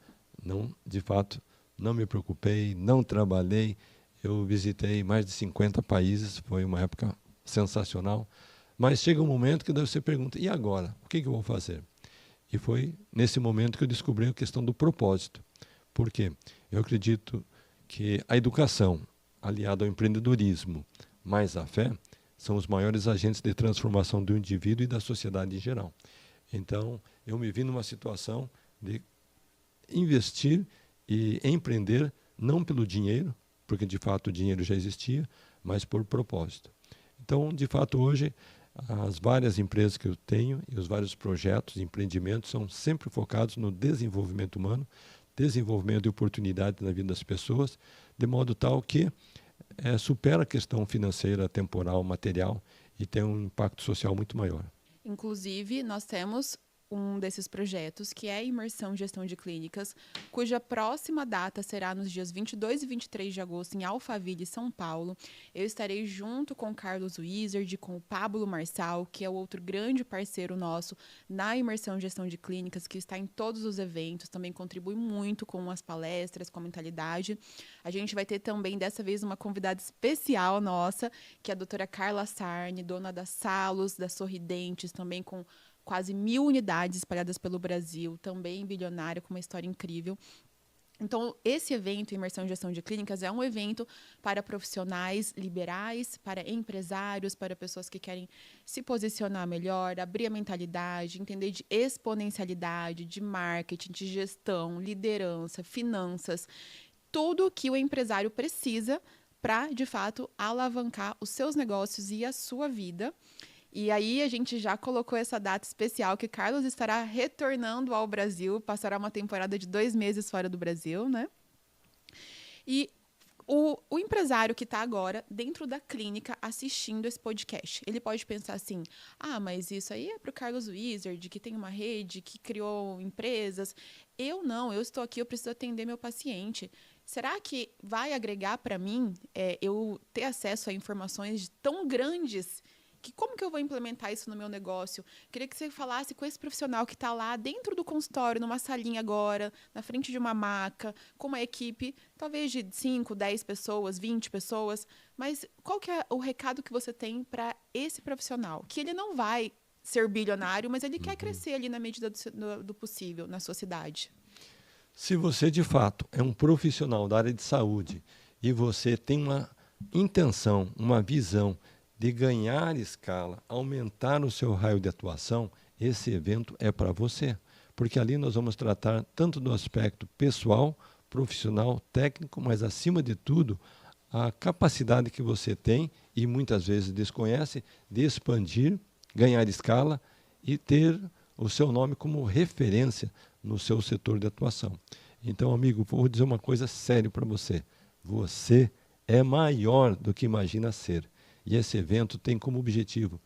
de fato, não me preocupei, não trabalhei. Eu visitei mais de 50 países, foi uma época sensacional. Mas chega um momento que daí você pergunta, e agora? O que eu vou fazer? E foi nesse momento que eu descobri a questão do propósito. Por quê? Eu acredito que a educação, aliada ao empreendedorismo, mais a fé, são os maiores agentes de transformação do indivíduo e da sociedade em geral. Então, eu me vi numa situação de investir e empreender, não pelo dinheiro, porque de fato o dinheiro já existia, mas por propósito. Então, de fato, hoje, As várias empresas que eu tenho e os vários projetos, empreendimentos, são sempre focados no desenvolvimento humano, desenvolvimento de oportunidades na vida das pessoas, de modo tal que supera a questão financeira, temporal, material e tem um impacto social muito maior. Inclusive, nós temos um desses projetos, que é a Imersão em Gestão de Clínicas, cuja próxima data será nos dias 22 e 23 de agosto, em Alphaville, São Paulo. Eu estarei junto com o Carlos Wizard, com o Pablo Marçal, que é o outro grande parceiro nosso na Imersão em Gestão de Clínicas, que está em todos os eventos, também contribui muito com as palestras, com a mentalidade. A gente vai ter também, dessa vez, uma convidada especial nossa, que é a doutora Carla Sarni, dona da Salos, da Sorridentes, também com quase 1.000 unidades espalhadas pelo Brasil, também bilionária, com uma história incrível. Então, esse evento, Imersão em Gestão de Clínicas, é um evento para profissionais liberais, para empresários, para pessoas que querem se posicionar melhor, abrir a mentalidade, entender de exponencialidade, de marketing, de gestão, liderança, finanças, tudo o que o empresário precisa para, de fato, alavancar os seus negócios e a sua vida. E aí a gente já colocou essa data especial que Carlos estará retornando ao Brasil, passará uma temporada de 2 meses fora do Brasil, né? E o empresário que está agora dentro da clínica assistindo esse podcast, ele pode pensar assim, mas isso aí é para o Carlos Wizard, que tem uma rede, que criou empresas. Eu não, eu estou aqui, eu preciso atender meu paciente. Será que vai agregar para mim eu ter acesso a informações tão grandes que como que eu vou implementar isso no meu negócio? Queria que você falasse com esse profissional que está lá dentro do consultório, numa salinha agora, na frente de uma maca, com uma equipe, talvez de 5, 10 pessoas, 20 pessoas, mas qual que é o recado que você tem para esse profissional? Que ele não vai ser bilionário, mas ele quer crescer ali na medida do possível na sua cidade. Se você, de fato, é um profissional da área de saúde e você tem uma intenção, uma visão de ganhar escala, aumentar o seu raio de atuação, esse evento é para você. Porque ali nós vamos tratar tanto do aspecto pessoal, profissional, técnico, mas acima de tudo, a capacidade que você tem, e muitas vezes desconhece, de expandir, ganhar escala e ter o seu nome como referência no seu setor de atuação. Então, amigo, vou dizer uma coisa séria para você. Você é maior do que imagina ser. E esse evento tem como objetivo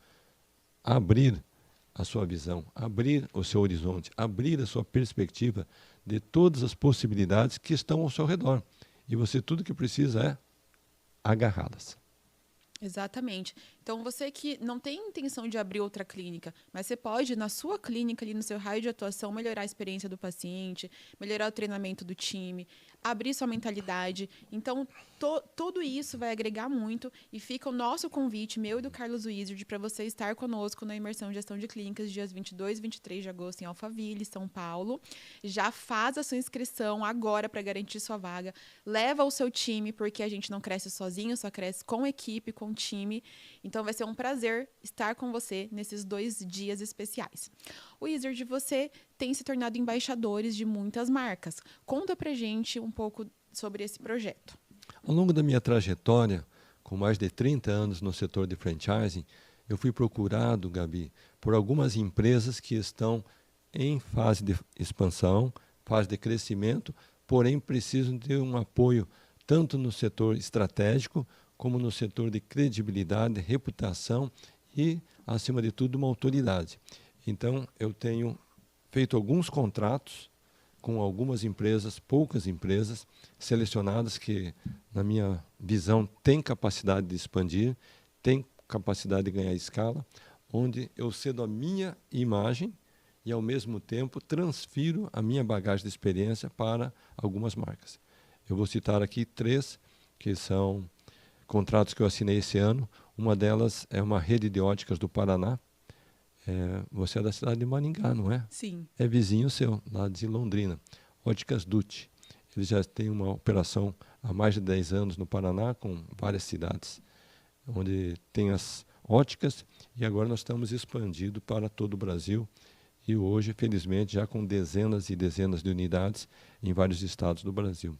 abrir a sua visão, abrir o seu horizonte, abrir a sua perspectiva de todas as possibilidades que estão ao seu redor. E você tudo que precisa é agarrá-las. Exatamente. Então, você que não tem intenção de abrir outra clínica, mas você pode, na sua clínica, ali no seu raio de atuação, melhorar a experiência do paciente, melhorar o treinamento do time, abrir sua mentalidade. Então, tudo isso vai agregar muito e fica o nosso convite, meu e do Carlos Wizard, para você estar conosco na Imersão em Gestão de Clínicas, dias 22 e 23 de agosto, em Alphaville, São Paulo. Já faz a sua inscrição agora para garantir sua vaga. Leva o seu time, porque a gente não cresce sozinho, só cresce com equipe, com time. Então, vai ser um prazer estar com você nesses 2 dias especiais. Wizard, você tem se tornado embaixadores de muitas marcas. Conta pra gente um pouco sobre esse projeto. Ao longo da minha trajetória, com mais de 30 anos no setor de franchising, eu fui procurado, Gabi, por algumas empresas que estão em fase de expansão, fase de crescimento, porém precisam de um apoio tanto no setor estratégico, como no setor de credibilidade, reputação e, acima de tudo, uma autoridade. Então, eu tenho feito alguns contratos com algumas empresas, poucas empresas, selecionadas que, na minha visão, têm capacidade de expandir, têm capacidade de ganhar escala, onde eu cedo a minha imagem e, ao mesmo tempo, transfiro a minha bagagem de experiência para algumas marcas. Eu vou citar aqui 3, que são contratos que eu assinei esse ano. Uma delas é uma rede de óticas do Paraná. Você é da cidade de Maringá, não é? Sim. É vizinho seu, lá de Londrina. Óticas Dutti. Eles já têm uma operação há mais de 10 anos no Paraná, com várias cidades, onde tem as óticas, e agora nós estamos expandindo para todo o Brasil. E hoje, felizmente, já com dezenas e dezenas de unidades em vários estados do Brasil.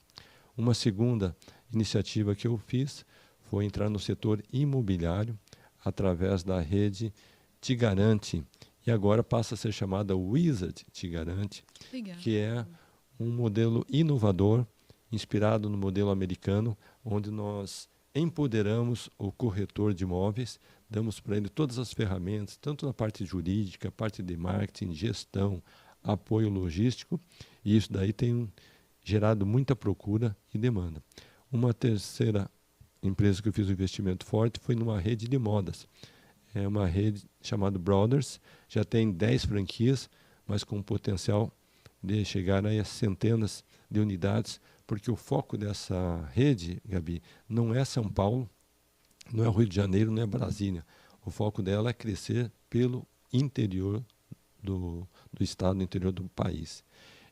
Uma segunda iniciativa que eu fiz foi entrar no setor imobiliário através da rede te garante, e agora passa a ser chamada Wizard te garante, Legal. que é um modelo inovador, inspirado no modelo americano, onde nós empoderamos o corretor de imóveis, damos para ele todas as ferramentas, tanto na parte jurídica, parte de marketing, gestão, apoio logístico, e isso daí tem gerado muita procura e demanda. Uma terceira empresa que eu fiz um investimento forte foi numa rede de modas. É uma rede chamada Brothers, já tem 10 franquias, mas com potencial de chegar a centenas de unidades, porque o foco dessa rede, Gabi, não é São Paulo, não é Rio de Janeiro, não é Brasília. O foco dela é crescer pelo interior do estado, no interior do país.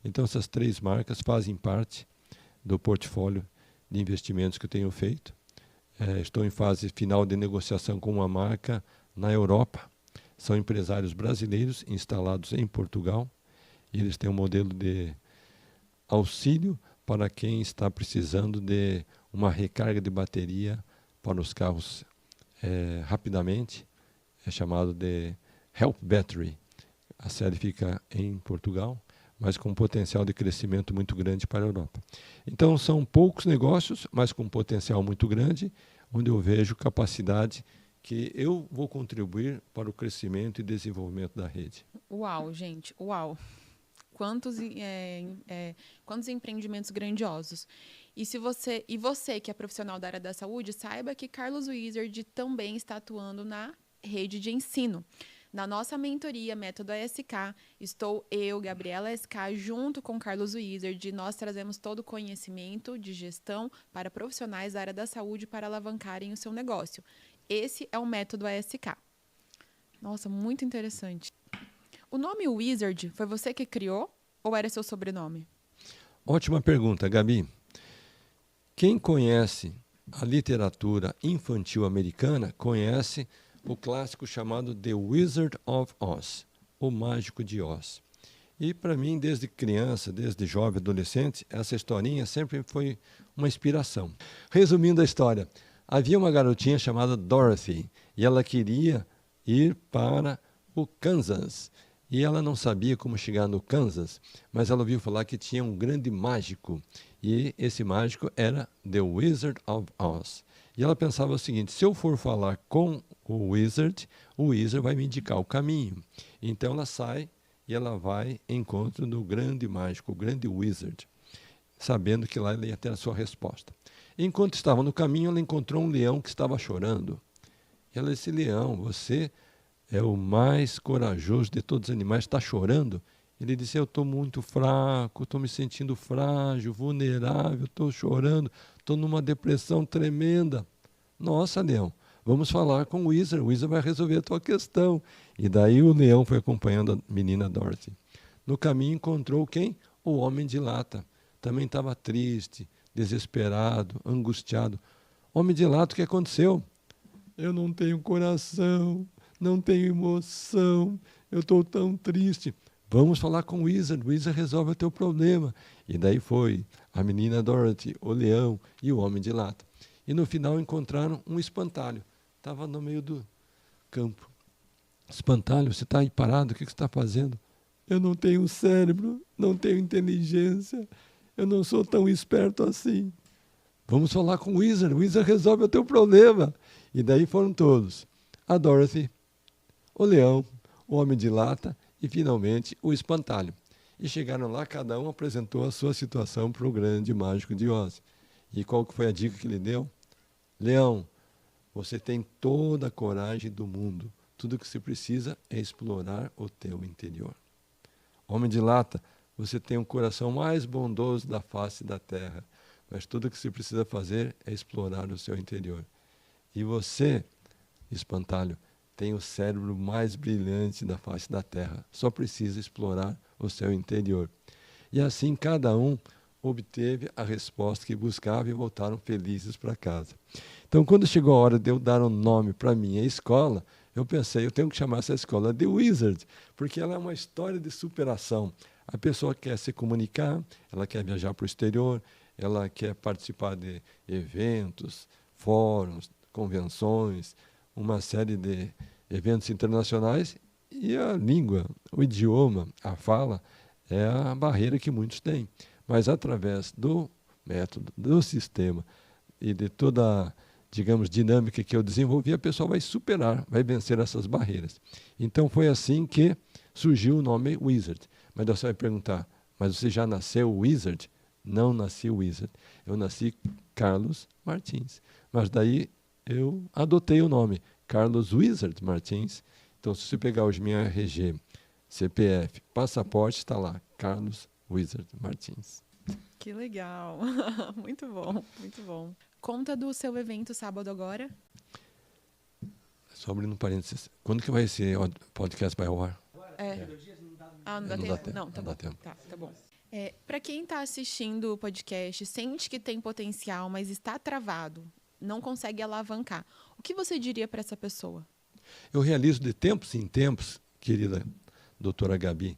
Então, essas 3 marcas fazem parte do portfólio de investimentos que eu tenho feito. Estou em fase final de negociação com uma marca na Europa. São empresários brasileiros instalados em Portugal. E eles têm um modelo de auxílio para quem está precisando de uma recarga de bateria para os carros rapidamente. É chamado de Help Battery. A sede fica em Portugal, mas com um potencial de crescimento muito grande para a Europa. Então, são poucos negócios, mas com um potencial muito grande, onde eu vejo capacidade que eu vou contribuir para o crescimento e desenvolvimento da rede. Uau, gente, uau. Quantos empreendimentos grandiosos. E você que é profissional da área da saúde, saiba que Carlos Wizard também está atuando na rede de ensino. Na nossa mentoria Método ASK, estou eu, Gabriela SK, junto com Carlos Wizard. Nós trazemos todo o conhecimento de gestão para profissionais da área da saúde para alavancarem o seu negócio. Esse é o Método ASK. Nossa, muito interessante. O nome Wizard foi você que criou ou era seu sobrenome? Ótima pergunta, Gabi. Quem conhece a literatura infantil americana conhece o clássico chamado The Wizard of Oz, o Mágico de Oz. E para mim, desde criança, desde jovem, adolescente, essa historinha sempre foi uma inspiração. Resumindo a história, havia uma garotinha chamada Dorothy e ela queria ir para o Kansas. E ela não sabia como chegar no Kansas, mas ela ouviu falar que tinha um grande mágico. E esse mágico era The Wizard of Oz. E ela pensava o seguinte: se eu for falar com o Wizard vai me indicar o caminho. Então ela sai e ela vai em encontro do grande mágico, o grande Wizard, sabendo que lá ela ia ter a sua resposta. Enquanto estava no caminho, ela encontrou um leão que estava chorando. E ela disse: Leão, você é o mais corajoso de todos os animais, está chorando? Ele disse: eu estou muito fraco, estou me sentindo frágil, vulnerável, estou chorando, estou numa depressão tremenda. Nossa, Leão, vamos falar com o Wizard vai resolver a tua questão. E daí o leão foi acompanhando a menina Dorothy. No caminho encontrou quem? O Homem de Lata. Também estava triste, desesperado, angustiado. Homem de Lata, o que aconteceu? Eu não tenho coração, não tenho emoção, eu estou tão triste. Vamos falar com o Wizard resolve o teu problema. E daí foi a menina Dorothy, o leão e o Homem de Lata. E no final encontraram um espantalho. Estava no meio do campo. Espantalho, você está aí parado, o que você está fazendo? Eu não tenho cérebro, não tenho inteligência, eu não sou tão esperto assim. Vamos falar com o Wizard resolve o teu problema. E daí foram todos. A Dorothy, o leão, o Homem de Lata e, finalmente, o espantalho. E chegaram lá, cada um apresentou a sua situação para o grande mágico de Oz. E qual que foi a dica que ele deu? Leão, você tem toda a coragem do mundo. Tudo o que você precisa é explorar o teu interior. Homem de Lata, você tem um coração mais bondoso da face da terra. Mas tudo o que você precisa fazer é explorar o seu interior. E você, espantalho, tem o cérebro mais brilhante da face da terra. Só precisa explorar o seu interior. E assim cada um obteve a resposta que buscava e voltaram felizes para casa. Então, quando chegou a hora de eu dar um nome para a minha escola, eu pensei, eu tenho que chamar essa escola de Wizard, porque ela é uma história de superação. A pessoa quer se comunicar, ela quer viajar para o exterior, ela quer participar de eventos, fóruns, convenções, uma série de eventos internacionais, e a língua, o idioma, a fala, é a barreira que muitos têm. Mas através do método, do sistema e de toda, digamos, dinâmica que eu desenvolvi, a pessoa vai superar, vai vencer essas barreiras. Então foi assim que surgiu o nome Wizard. Mas você vai perguntar, mas você já nasceu Wizard? Não nasci Wizard, eu nasci Carlos Martins. Mas daí eu adotei o nome, Carlos Wizard Martins. Então, se você pegar hoje minha RG, CPF, passaporte, está lá, Carlos Wizard Martins. Que legal. Muito bom, muito bom. Conta do seu evento sábado agora. Só abrindo um parênteses, quando que vai ser o podcast vai ao ar? Ah, não dá tempo? Não, tá bom. Tá bom. Para quem está assistindo o podcast, sente que tem potencial, mas está travado, não consegue alavancar, o que você diria para essa pessoa? Eu realizo de tempos em tempos, querida doutora Gabi,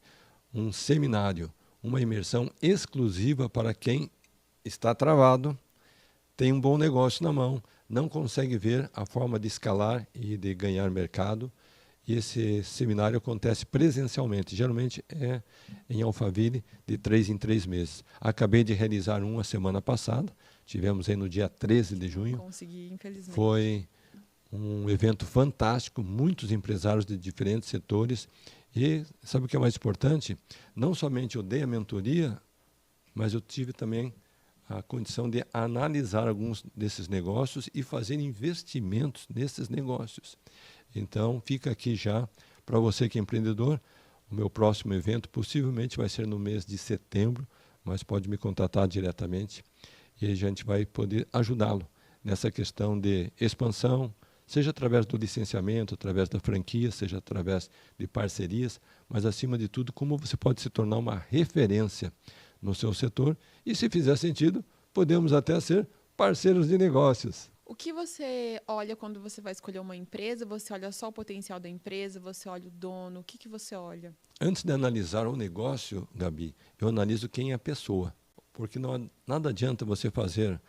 um seminário, uma imersão exclusiva para quem está travado, tem um bom negócio na mão, não consegue ver a forma de escalar e de ganhar mercado. E esse seminário acontece presencialmente, geralmente é em Alphaville, de 3 em 3 meses. Acabei de realizar a semana passada, tivemos aí no dia 13 de junho. Consegui, infelizmente. Foi um evento fantástico, muitos empresários de diferentes setores. E sabe o que é mais importante? Não somente eu dei a mentoria, mas eu tive também a condição de analisar alguns desses negócios e fazer investimentos nesses negócios. Então, fica aqui já, para você que é empreendedor, o meu próximo evento possivelmente vai ser no mês de setembro, mas pode me contatar diretamente e a gente vai poder ajudá-lo nessa questão de expansão, seja através do licenciamento, através da franquia, seja através de parcerias, mas acima de tudo, como você pode se tornar uma referência no seu setor e, se fizer sentido, podemos até ser parceiros de negócios. O que você olha quando você vai escolher uma empresa? Você olha só o potencial da empresa? Você olha o dono? O que você olha? Antes de analisar o negócio, Gabi, eu analiso quem é a pessoa. Porque nada adianta você fazer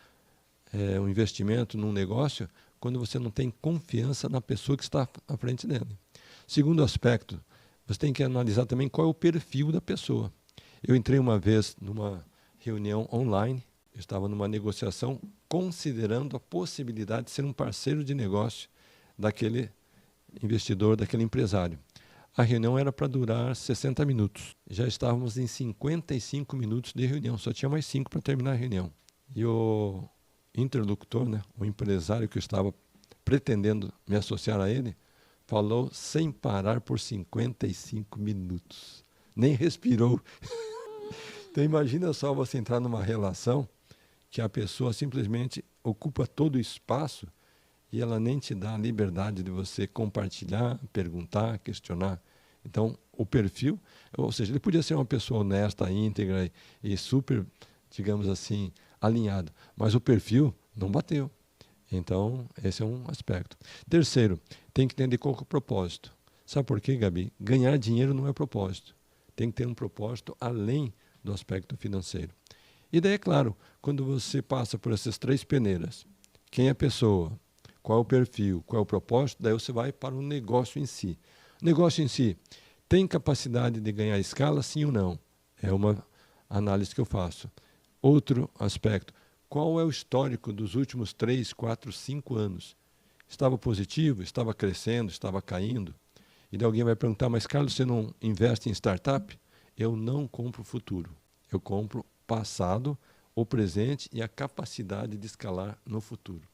um investimento num negócio quando você não tem confiança na pessoa que está à frente dele. Segundo aspecto, você tem que analisar também qual é o perfil da pessoa. Eu entrei uma vez numa reunião online, eu estava numa negociação considerando a possibilidade de ser um parceiro de negócio daquele investidor, daquele empresário. A reunião era para durar 60 minutos. Já estávamos em 55 minutos de reunião, só tinha mais 5 para terminar a reunião. E o interlocutor, o empresário que eu estava pretendendo me associar a ele, falou sem parar por 55 minutos. Nem respirou. Então imagina só você entrar numa relação que a pessoa simplesmente ocupa todo o espaço e ela nem te dá a liberdade de você compartilhar, perguntar, questionar. Então, o perfil, ou seja, ele podia ser uma pessoa honesta, íntegra e super, digamos assim, alinhada, mas o perfil não bateu. Então, esse é um aspecto. Terceiro, tem que entender qual é o propósito. Sabe por quê, Gabi? Ganhar dinheiro não é propósito. Tem que ter um propósito além do aspecto financeiro. E daí, é claro, quando você passa por essas 3 peneiras, quem é a pessoa, qual é o perfil, qual é o propósito, daí você vai para o negócio em si. O negócio em si tem capacidade de ganhar escala, sim ou não? É uma análise que eu faço. Outro aspecto, qual é o histórico dos últimos 3, 4, 5 anos? Estava positivo? Estava crescendo? Estava caindo? E daí alguém vai perguntar, mas Carlos, você não investe em startup? Eu não compro futuro, eu compro passado, o presente e a capacidade de escalar no futuro.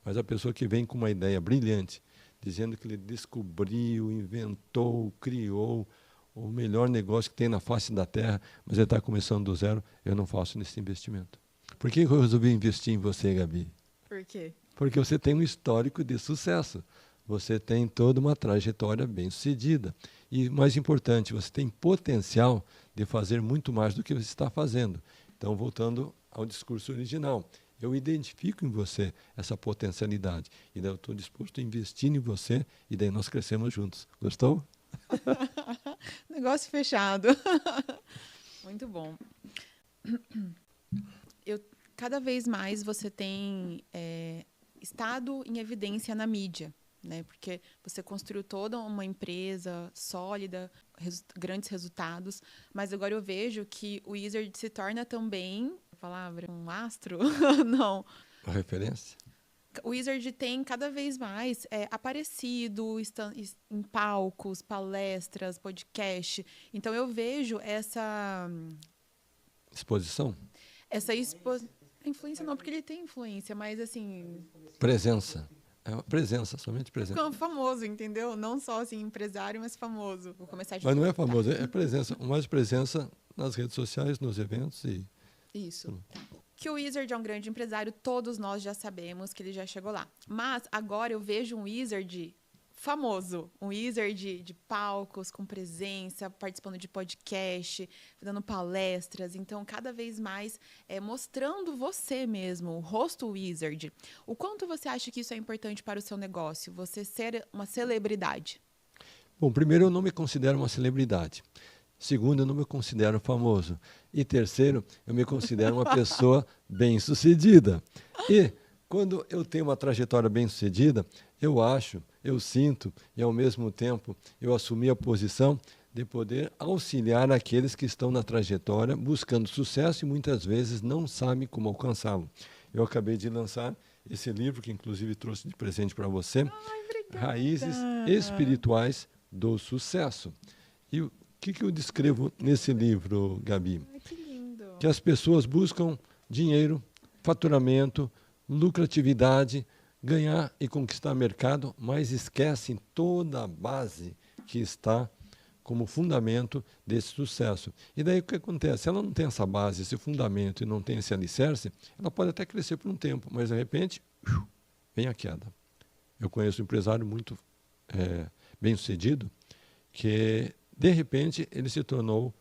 Mas a pessoa que vem com uma ideia brilhante, dizendo que ele descobriu, inventou, criou o melhor negócio que tem na face da terra, mas ele está começando do zero, eu não faço nesse investimento. Por que eu resolvi investir em você, Gabi? Por quê? Porque você tem um histórico de sucesso. Você tem toda uma trajetória bem-sucedida. E, mais importante, você tem potencial de fazer muito mais do que você está fazendo. Então, voltando ao discurso original, eu identifico em você essa potencialidade. E daí eu estou disposto a investir em você e daí nós crescemos juntos. Gostou? Negócio fechado. Muito bom. Cada vez mais você tem estado em evidência na mídia. né? Porque você construiu toda uma empresa sólida, grandes resultados, mas agora eu vejo que o Wizard se torna também, a palavra, um astro? Não. A referência? O Wizard tem cada vez mais aparecido em palcos, palestras, podcast. Então, eu vejo Exposição? Influência não, porque ele tem influência, mas assim... Presença. É uma presença, somente presença. Ficando famoso, entendeu? Não só assim, empresário, mas famoso. Vou começar Mas não é famoso, é presença. Mais presença nas redes sociais, nos eventos e... Isso. Que o Wizard é um grande empresário, todos nós já sabemos que ele já chegou lá. Mas agora eu vejo um Wizard famoso, um Wizard de palcos, com presença, participando de podcast, dando palestras. Então, cada vez mais mostrando você mesmo, o rosto Wizard. O quanto você acha que isso é importante para o seu negócio, você ser uma celebridade? Bom, primeiro, eu não me considero uma celebridade. Segundo, eu não me considero famoso. E terceiro, eu me considero uma pessoa bem-sucedida. E quando eu tenho uma trajetória bem-sucedida, eu acho, eu sinto e, ao mesmo tempo, eu assumi a posição de poder auxiliar aqueles que estão na trajetória buscando sucesso e muitas vezes não sabem como alcançá-lo. Eu acabei de lançar esse livro, que inclusive trouxe de presente para você, Raízes Espirituais do Sucesso. E o que eu descrevo nesse livro, Gabi? Ai, que lindo. Que as pessoas buscam dinheiro, faturamento, lucratividade, ganhar e conquistar mercado, mas esquecem toda a base que está como fundamento desse sucesso. E daí o que acontece? Se ela não tem essa base, esse fundamento e não tem esse alicerce, ela pode até crescer por um tempo, mas de repente, vem a queda. Eu conheço um empresário muito bem-sucedido que, de repente, ele se tornou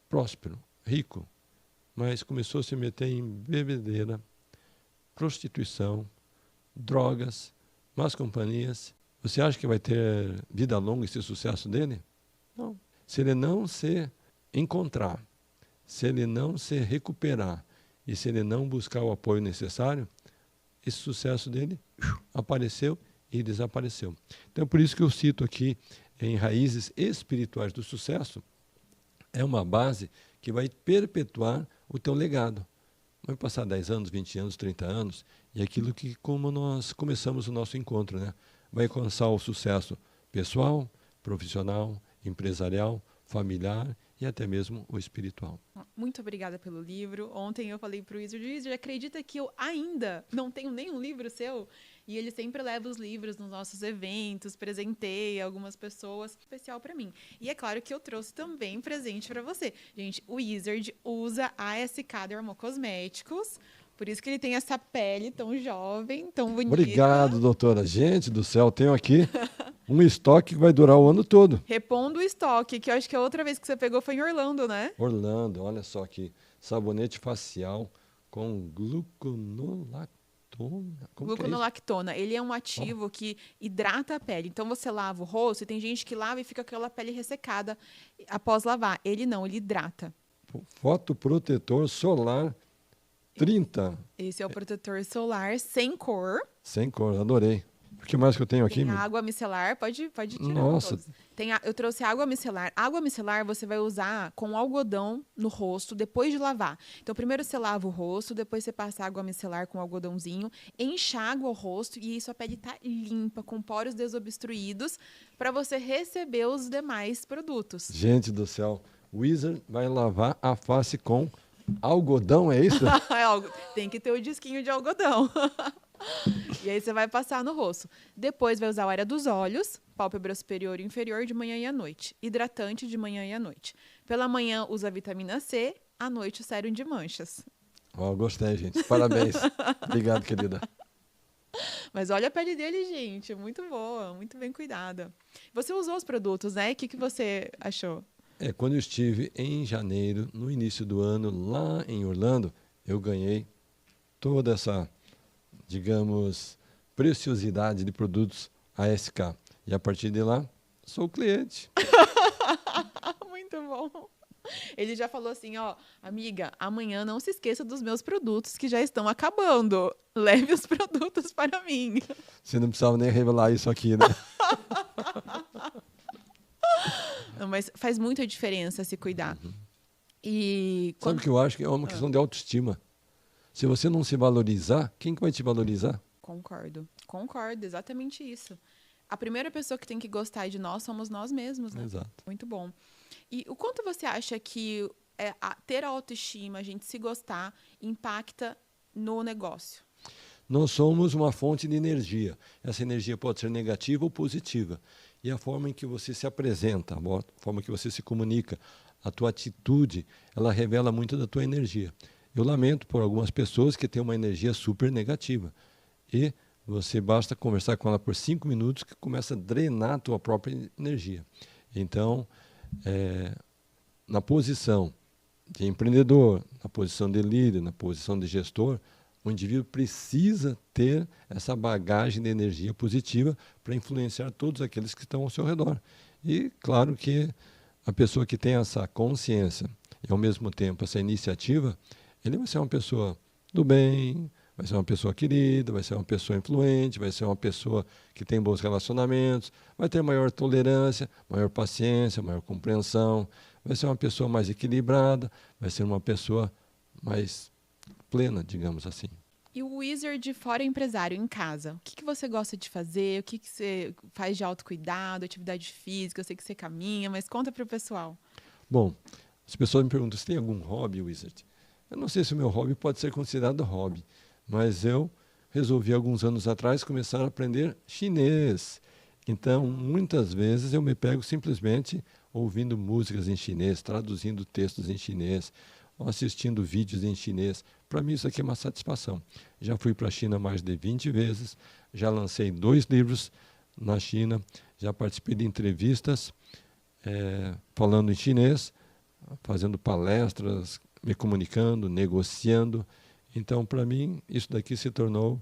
próspero, rico, mas começou a se meter em bebedeira, prostituição, drogas, más companhias. Você acha que vai ter vida longa esse sucesso dele? Não. Se ele não se encontrar, se ele não se recuperar e se ele não buscar o apoio necessário, esse sucesso dele apareceu e desapareceu. Então, por isso que eu cito aqui em Raízes Espirituais do Sucesso, é uma base que vai perpetuar o teu legado. Vai passar 10 anos, 20 anos, 30 anos, e aquilo que, como nós começamos o nosso encontro, né? Vai alcançar o sucesso pessoal, profissional, empresarial, familiar e até mesmo o espiritual. Muito obrigada pelo livro. Ontem eu falei para o Wizard, acredita que eu ainda não tenho nenhum livro seu? E ele sempre leva os livros nos nossos eventos, presenteia algumas pessoas, especial para mim. E é claro que eu trouxe também presente para você. Gente, o Wizard usa ASK Dermocosméticos, por isso que ele tem essa pele tão jovem, tão bonita. Obrigado, doutora. Gente do céu, tenho aqui um estoque que vai durar o ano todo. Repondo o estoque, que eu acho que a outra vez que você pegou foi em Orlando, né? Orlando, olha só aqui. Sabonete facial com gluconolactona. Gluconolactona. Ele é um ativo que hidrata a pele. Então, você lava o rosto e tem gente que lava e fica com aquela pele ressecada após lavar. Ele não, ele hidrata. Fotoprotetor solar 30. Esse é o protetor solar sem cor. Sem cor, adorei. O que mais que eu tenho aqui? Tem água micelar, pode tirar. Nossa. Eu trouxe água micelar. Água micelar você vai usar com algodão no rosto depois de lavar. Então, primeiro você lava o rosto, depois você passa água micelar com algodãozinho, enxágua o rosto e aí sua pele tá limpa, com poros desobstruídos, para você receber os demais produtos. Gente do céu, o Wizard vai lavar a face com algodão, é isso? Tem que ter o disquinho de algodão. E aí você vai passar no rosto. Depois vai usar a área dos olhos, pálpebra superior e inferior de manhã e à noite. Hidratante de manhã e à noite. Pela manhã usa vitamina C, à noite o sérum de manchas. Gostei, gente. Parabéns. Obrigado, querida. Mas olha a pele dele, gente. Muito boa, muito bem cuidada. Você usou os produtos, né? O que você achou? Quando eu estive em janeiro, no início do ano, lá em Orlando, eu ganhei toda essa, digamos, preciosidade de produtos ASK. E a partir de lá, sou cliente. Muito bom. Ele já falou assim, ó, amiga, amanhã não se esqueça dos meus produtos que já estão acabando. Leve os produtos para mim. Você não precisava nem revelar isso aqui, né? Não, mas faz muita diferença se cuidar. E Sabe o que eu acho? Que é uma questão de autoestima. Se você não se valorizar, quem que vai te valorizar? Concordo, exatamente isso. A primeira pessoa que tem que gostar de nós somos nós mesmos, né? Exato. Muito bom. E o quanto você acha que ter autoestima, a gente se gostar, impacta no negócio? Nós somos uma fonte de energia. Essa energia pode ser negativa ou positiva. E a forma em que você se apresenta, a forma que você se comunica, a tua atitude, ela revela muito da tua energia. Eu lamento por algumas pessoas que têm uma energia super negativa. E você basta conversar com ela por 5 minutos que começa a drenar a tua própria energia. Então, na posição de empreendedor, na posição de líder, na posição de gestor, o indivíduo precisa ter essa bagagem de energia positiva para influenciar todos aqueles que estão ao seu redor. E claro que a pessoa que tem essa consciência e ao mesmo tempo essa iniciativa, ele vai ser uma pessoa do bem, vai ser uma pessoa querida, vai ser uma pessoa influente, vai ser uma pessoa que tem bons relacionamentos, vai ter maior tolerância, maior paciência, maior compreensão, vai ser uma pessoa mais equilibrada, vai ser uma pessoa mais plena, digamos assim. E o Wizard fora empresário, em casa, o que você gosta de fazer? O que você faz de autocuidado, atividade física? Eu sei que você caminha, mas conta para o pessoal. Bom, as pessoas me perguntam, você tem algum hobby, Wizard? Eu não sei se o meu hobby pode ser considerado hobby, mas eu resolvi alguns anos atrás começar a aprender chinês. Então, muitas vezes eu me pego simplesmente ouvindo músicas em chinês, traduzindo textos em chinês, ou assistindo vídeos em chinês. Para mim isso aqui é uma satisfação. Já fui para a China mais de 20 vezes, já lancei 2 livros na China, já participei de entrevistas falando em chinês, fazendo palestras, me comunicando, negociando. Então, para mim, isso daqui se tornou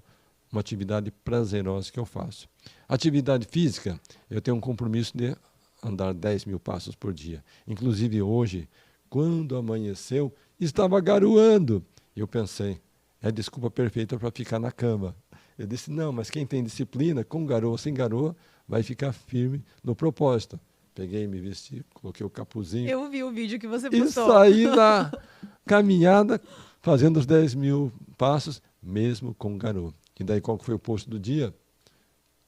uma atividade prazerosa que eu faço. Atividade física, eu tenho um compromisso de andar 10 mil passos por dia. Inclusive hoje, quando amanheceu, estava garoando. Eu pensei, é desculpa perfeita para ficar na cama. Eu disse, não, mas quem tem disciplina, com garoa ou sem garoa, vai ficar firme no propósito. Peguei, me vesti, coloquei o capuzinho. Eu vi o vídeo que você E postou. saí na caminhada, fazendo os 10 mil passos, mesmo com garoa. E daí qual foi o post do dia?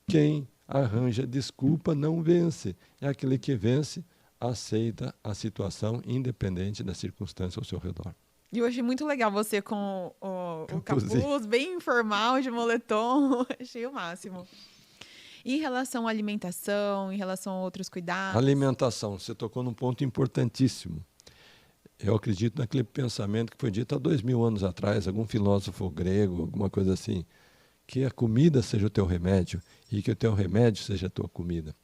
Quem arranja desculpa não vence. É aquele que vence, aceita a situação, independente da circunstância ao seu redor. E eu achei muito legal você com o capuz, bem informal, de moletom. Achei o máximo. E em relação à alimentação, em relação a outros cuidados? Alimentação, você tocou num ponto importantíssimo. Eu acredito naquele pensamento que foi dito há 2000 anos atrás, algum filósofo grego, alguma coisa assim, que a comida seja o teu remédio e que o teu remédio seja a tua comida.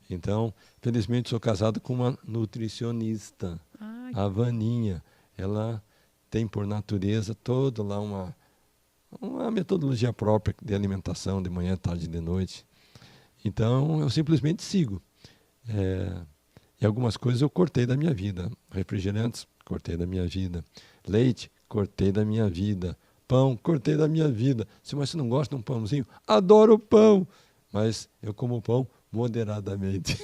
Então, felizmente, sou casado com uma nutricionista, a Vaninha. Ela tem, por natureza, toda lá uma metodologia própria de alimentação, de manhã, tarde e de noite. Então, eu simplesmente sigo. E algumas coisas eu cortei da minha vida. Refrigerantes, cortei da minha vida. Leite, cortei da minha vida. Pão, cortei da minha vida. Se você não gosta de um pãozinho, adoro pão. Mas eu como pão moderadamente.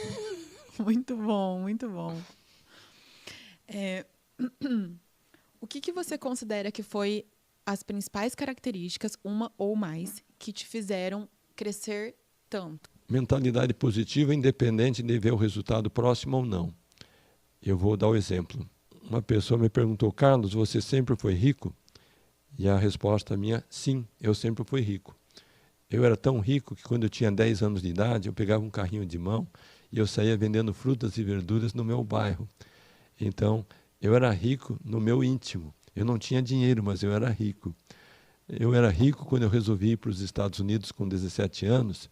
Muito bom, muito bom. O que você considera que foi as principais características, uma ou mais, que te fizeram crescer tanto? Mentalidade positiva, independente de ver o resultado próximo ou não. Eu vou dar o exemplo. Uma pessoa me perguntou, Carlos, você sempre foi rico? E a resposta minha, sim, eu sempre fui rico. Eu era tão rico que quando eu tinha 10 anos de idade, eu pegava um carrinho de mão e eu saía vendendo frutas e verduras no meu bairro. Então, eu era rico no meu íntimo. Eu não tinha dinheiro, mas eu era rico. Eu era rico quando eu resolvi ir para os Estados Unidos com 17 anos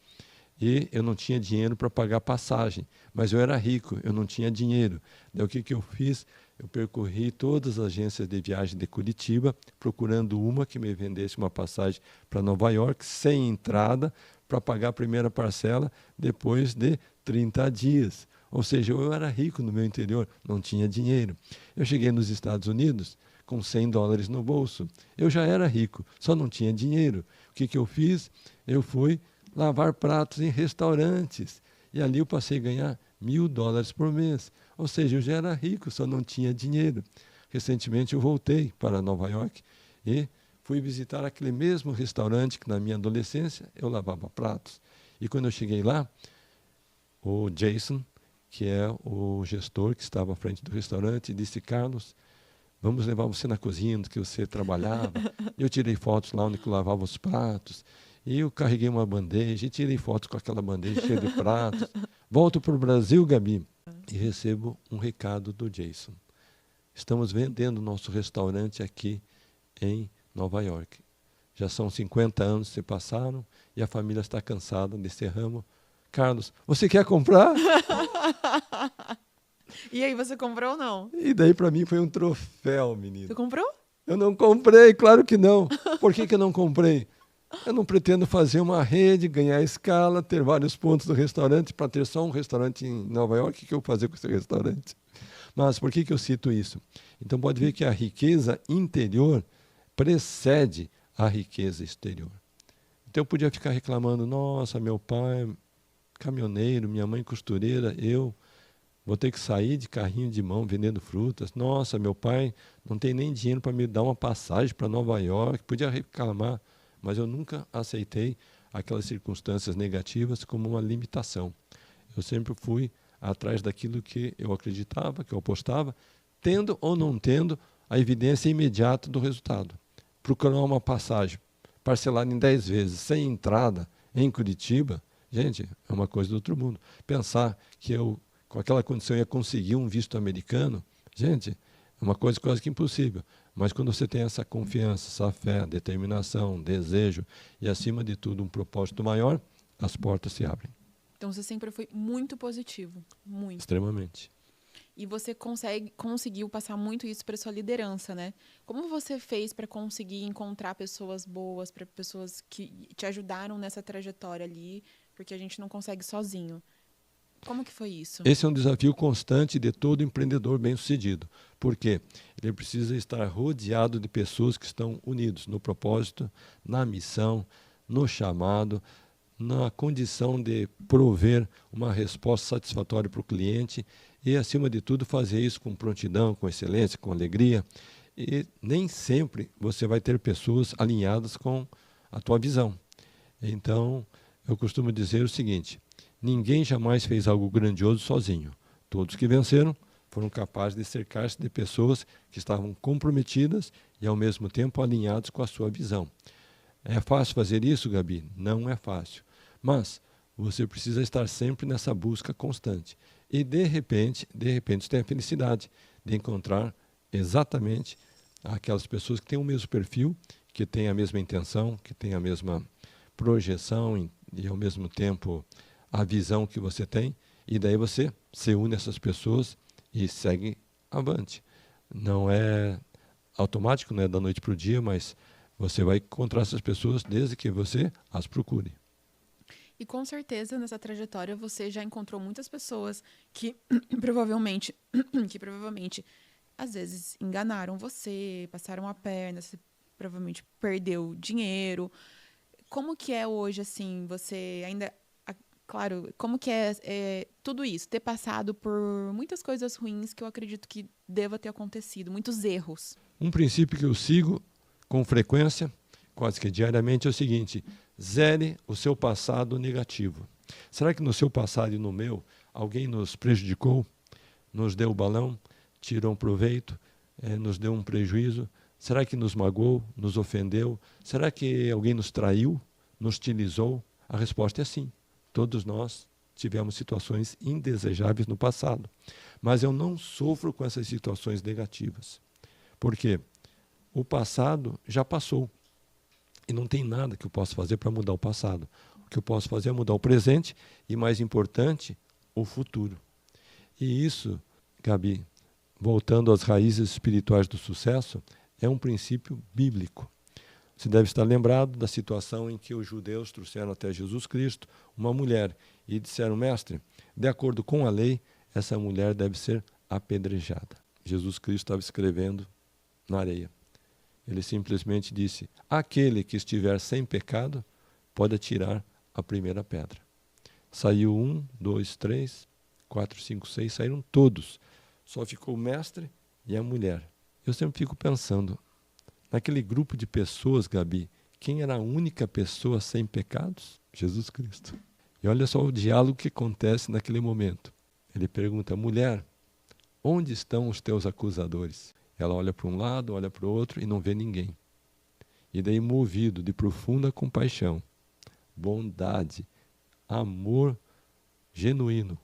e eu não tinha dinheiro para pagar passagem, mas eu era rico, eu não tinha dinheiro. Daí o que eu fiz? Eu percorri todas as agências de viagem de Curitiba, procurando uma que me vendesse uma passagem para Nova York, sem entrada, para pagar a primeira parcela depois de 30 dias. Ou seja, eu era rico no meu interior, não tinha dinheiro. Eu cheguei nos Estados Unidos com $100 no bolso. Eu já era rico, só não tinha dinheiro. O que eu fiz? Eu fui lavar pratos em restaurantes. E ali eu passei a ganhar $1.000 por mês. Ou seja, eu já era rico, só não tinha dinheiro. Recentemente eu voltei para Nova York e fui visitar aquele mesmo restaurante que na minha adolescência eu lavava pratos. E quando eu cheguei lá, o Jason, que é o gestor que estava à frente do restaurante, disse: Carlos, vamos levar você na cozinha onde que você trabalhava. Eu tirei fotos lá onde que eu lavava os pratos. E eu carreguei uma bandeja e tirei fotos com aquela bandeja cheia de pratos. Volto para o Brasil, Gabi, e recebo um recado do Jason. Estamos vendendo nosso restaurante aqui em Nova York. Já são 50 anos que se passaram e a família está cansada desse ramo. Carlos, você quer comprar? E aí, você comprou ou não? E daí para mim foi um troféu, menino. Você comprou? Eu não comprei, claro que não. Por que eu não comprei? Eu não pretendo fazer uma rede, ganhar escala, ter vários pontos no restaurante para ter só um restaurante em Nova York. O que eu vou fazer com esse restaurante? Mas por que eu cito isso? Então pode ver que a riqueza interior precede a riqueza exterior. Então eu podia ficar reclamando: nossa, meu pai caminhoneiro, minha mãe costureira, eu vou ter que sair de carrinho de mão vendendo frutas. Nossa, meu pai não tem nem dinheiro para me dar uma passagem para Nova York. Podia reclamar, mas eu nunca aceitei aquelas circunstâncias negativas como uma limitação. Eu sempre fui atrás daquilo que eu acreditava, que eu apostava, tendo ou não tendo a evidência imediata do resultado. Procurar uma passagem parcelada em 10 vezes, sem entrada, em Curitiba, gente, é uma coisa do outro mundo. Pensar que eu, com aquela condição, ia conseguir um visto americano, gente, é uma coisa quase que impossível. Mas quando você tem essa confiança, essa fé, determinação, desejo e, acima de tudo, um propósito maior, as portas se abrem. Então você sempre foi muito positivo, muito. Extremamente. E você conseguiu passar muito isso para sua liderança, né? Como você fez para conseguir encontrar pessoas boas, para pessoas que te ajudaram nessa trajetória ali, porque a gente não consegue sozinho. Como que foi isso? Esse é um desafio constante de todo empreendedor bem-sucedido. Por quê? Ele precisa estar rodeado de pessoas que estão unidos no propósito, na missão, no chamado, na condição de prover uma resposta satisfatória para o cliente e, acima de tudo, fazer isso com prontidão, com excelência, com alegria. E nem sempre você vai ter pessoas alinhadas com a tua visão. Então, eu costumo dizer o seguinte: ninguém jamais fez algo grandioso sozinho. Todos que venceram foram capazes de cercar-se de pessoas que estavam comprometidas e, ao mesmo tempo, alinhados com a sua visão. É fácil fazer isso, Gabi? Não é fácil. Mas você precisa estar sempre nessa busca constante. E, de repente, você tem a felicidade de encontrar exatamente aquelas pessoas que têm o mesmo perfil, que têm a mesma intenção, que têm a mesma projeção e, ao mesmo tempo, a visão que você tem. E daí você se une a essas pessoas e segue avante. Não é automático, não é da noite para o dia, mas você vai encontrar essas pessoas desde que você as procure. E com certeza nessa trajetória você já encontrou muitas pessoas que provavelmente às vezes enganaram você, passaram a perna, você provavelmente perdeu dinheiro. Como que é hoje, assim, você ainda... Claro, como que é tudo isso? Ter passado por muitas coisas ruins que eu acredito que deva ter acontecido, muitos erros. Um princípio que eu sigo com frequência, quase que diariamente, é o seguinte: zere o seu passado negativo. Será que no seu passado e no meu, alguém nos prejudicou, nos deu o balão, tirou um proveito, nos deu um prejuízo? Será que nos magoou, nos ofendeu? Será que alguém nos traiu, nos hostilizou? A resposta é sim. Todos nós tivemos situações indesejáveis no passado. Mas eu não sofro com essas situações negativas. Por quê? O passado já passou. E não tem nada que eu possa fazer para mudar o passado. O que eu posso fazer é mudar o presente e, mais importante, o futuro. E isso, Gabi, voltando às raízes espirituais do sucesso, é um princípio bíblico. Você deve estar lembrado da situação em que os judeus trouxeram até Jesus Cristo uma mulher e disseram: mestre, de acordo com a lei, essa mulher deve ser apedrejada. Jesus Cristo estava escrevendo na areia. Ele simplesmente disse: aquele que estiver sem pecado pode atirar a primeira pedra. Saiu 1, 2, 3, 4, 5, 6, saíram todos. Só ficou o mestre e a mulher. Eu sempre fico pensando, naquele grupo de pessoas, Gabi, quem era a única pessoa sem pecados? Jesus Cristo. E olha só o diálogo que acontece naquele momento. Ele pergunta: mulher, onde estão os teus acusadores? Ela olha para um lado, olha para o outro e não vê ninguém. E daí, movido de profunda compaixão, bondade, amor genuíno,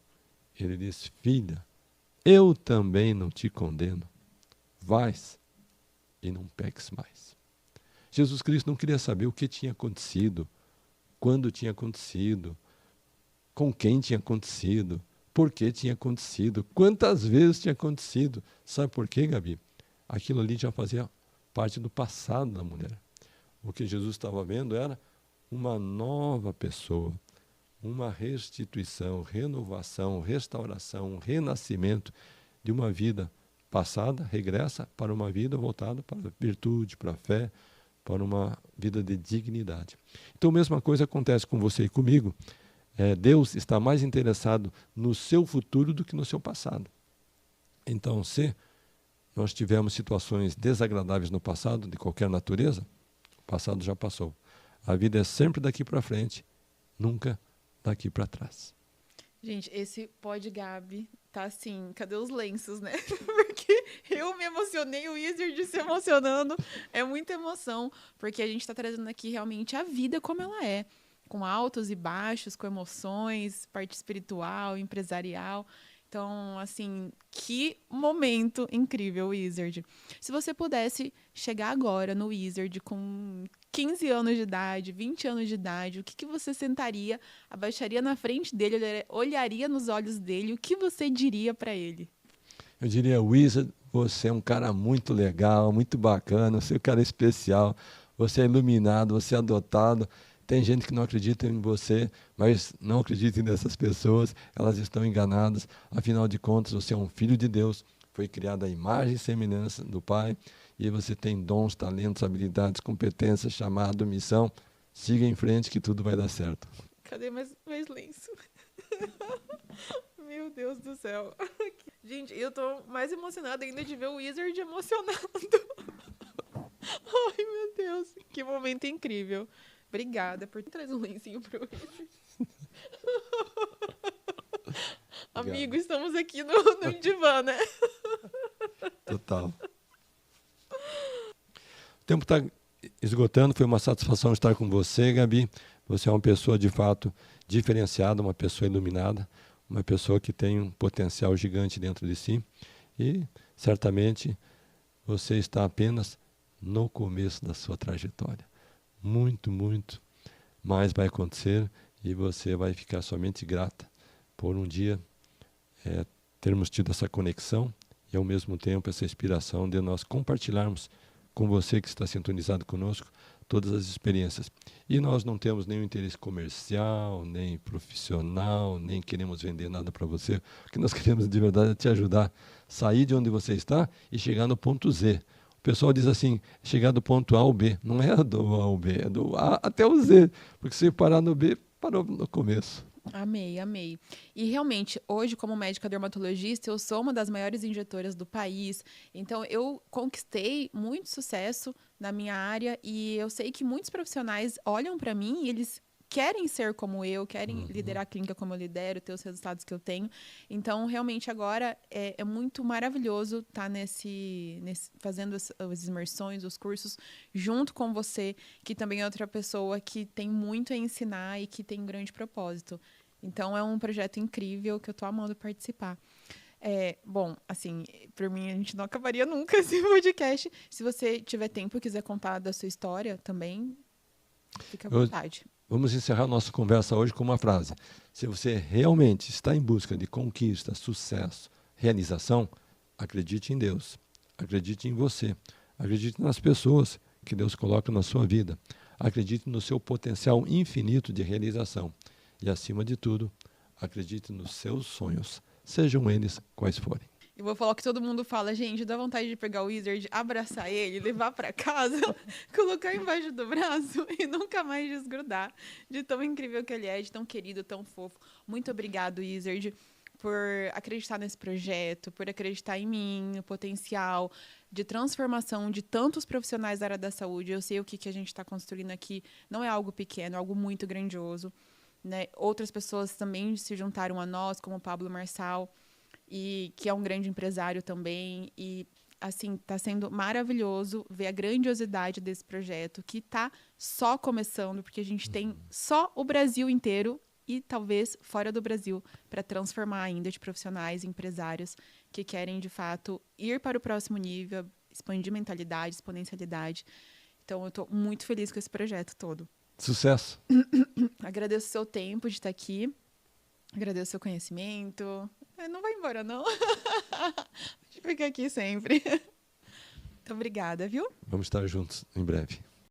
ele diz: filha, eu também não te condeno. Vais e não peques mais. Jesus Cristo não queria saber o que tinha acontecido, quando tinha acontecido, com quem tinha acontecido, por que tinha acontecido, quantas vezes tinha acontecido. Sabe por quê, Gabi? Aquilo ali já fazia parte do passado da mulher. O que Jesus estava vendo era uma nova pessoa, uma restituição, renovação, restauração, renascimento de uma vida passada, regressa para uma vida voltada para a virtude, para a fé, para uma vida de dignidade. Então, a mesma coisa acontece com você e comigo. Deus está mais interessado no seu futuro do que no seu passado. Então, se nós tivemos situações desagradáveis no passado, de qualquer natureza, o passado já passou. A vida é sempre daqui para frente, nunca daqui para trás. Gente, esse Pod Gabi tá assim, cadê os lenços, né? Porque eu me emocionei, o Wizard se emocionando. É muita emoção, porque a gente tá trazendo aqui realmente a vida como ela é. Com altos e baixos, com emoções, parte espiritual, empresarial. Então, assim, que momento incrível, Wizard. Se você pudesse chegar agora no Wizard com 15 anos de idade, 20 anos de idade, o que você sentaria, abaixaria na frente dele, olharia nos olhos dele, o que você diria para ele? Eu diria: Wizard, você é um cara muito legal, muito bacana, você é um cara especial, você é iluminado, você é adotado. Tem gente que não acredita em você, mas não acreditem nessas pessoas, elas estão enganadas. Afinal de contas, você é um filho de Deus, foi criado à imagem e semelhança do Pai, e você tem dons, talentos, habilidades, competências, chamado, missão. Siga em frente que tudo vai dar certo. Cadê mais lenço? Meu Deus do céu. Gente, eu tô mais emocionada ainda de ver o Wizard emocionado. Ai, meu Deus, que momento incrível. Obrigada por trazer um lencinho pro Wizard. Amigo, estamos aqui no divã, né? Total. O tempo está esgotando, foi uma satisfação estar com você, Gabi. Você é uma pessoa de fato diferenciada, uma pessoa iluminada, uma pessoa que tem um potencial gigante dentro de si. E certamente você está apenas no começo da sua trajetória. Muito, muito mais vai acontecer e você vai ficar somente grata por um dia termos tido essa conexão e ao mesmo tempo essa inspiração de nós compartilharmos com você que está sintonizado conosco todas as experiências. E nós não temos nenhum interesse comercial, nem profissional, nem queremos vender nada para você. O que nós queremos de verdade é te ajudar a sair de onde você está e chegar no ponto Z. O pessoal diz assim, chegar do ponto A ao B. Não é do A ao B, é do A até o Z. Porque se parar no B, parou no começo. Amei, amei. E realmente, hoje, como médica dermatologista, eu sou uma das maiores injetoras do país. Então, eu conquistei muito sucesso na minha área e eu sei que muitos profissionais olham para mim e eles querem ser como eu, querem liderar a clínica como eu lidero, ter os resultados que eu tenho. Então, realmente, agora é muito maravilhoso estar fazendo as imersões, os cursos, junto com você, que também é outra pessoa que tem muito a ensinar e que tem um grande propósito. Então, é um projeto incrível que eu estou amando participar. Bom, assim, por mim, a gente não acabaria nunca esse podcast. Se você tiver tempo e quiser contar da sua história também, fica à vontade. Vamos encerrar nossa conversa hoje com uma frase. Se você realmente está em busca de conquista, sucesso, realização, acredite em Deus, acredite em você, acredite nas pessoas que Deus coloca na sua vida, acredite no seu potencial infinito de realização e, acima de tudo, acredite nos seus sonhos. sejam eles quais forem. Eu vou falar o que todo mundo fala, gente, dá vontade de pegar o Wizard, abraçar ele, levar para casa, colocar embaixo do braço e nunca mais desgrudar. De tão incrível que ele é, de tão querido, tão fofo. Muito obrigado, Wizard, por acreditar nesse projeto, por acreditar em mim, no potencial de transformação de tantos profissionais da área da saúde. Eu sei o que a gente está construindo aqui não é algo pequeno, é algo muito grandioso, né? Outras pessoas também se juntaram a nós, como o Pablo Marçal, e que é um grande empresário também, e assim, está sendo maravilhoso ver a grandiosidade desse projeto, que está só começando, porque a gente tem só o Brasil inteiro e talvez fora do Brasil para transformar ainda de profissionais, empresários que querem, de fato, ir para o próximo nível, expandir mentalidade, exponencialidade. Então, eu estou muito feliz com esse projeto todo. Sucesso! Agradeço o seu tempo de estar aqui, agradeço o seu conhecimento. Não vai embora, não. A gente fica aqui sempre. Muito obrigada, viu? Vamos estar juntos em breve.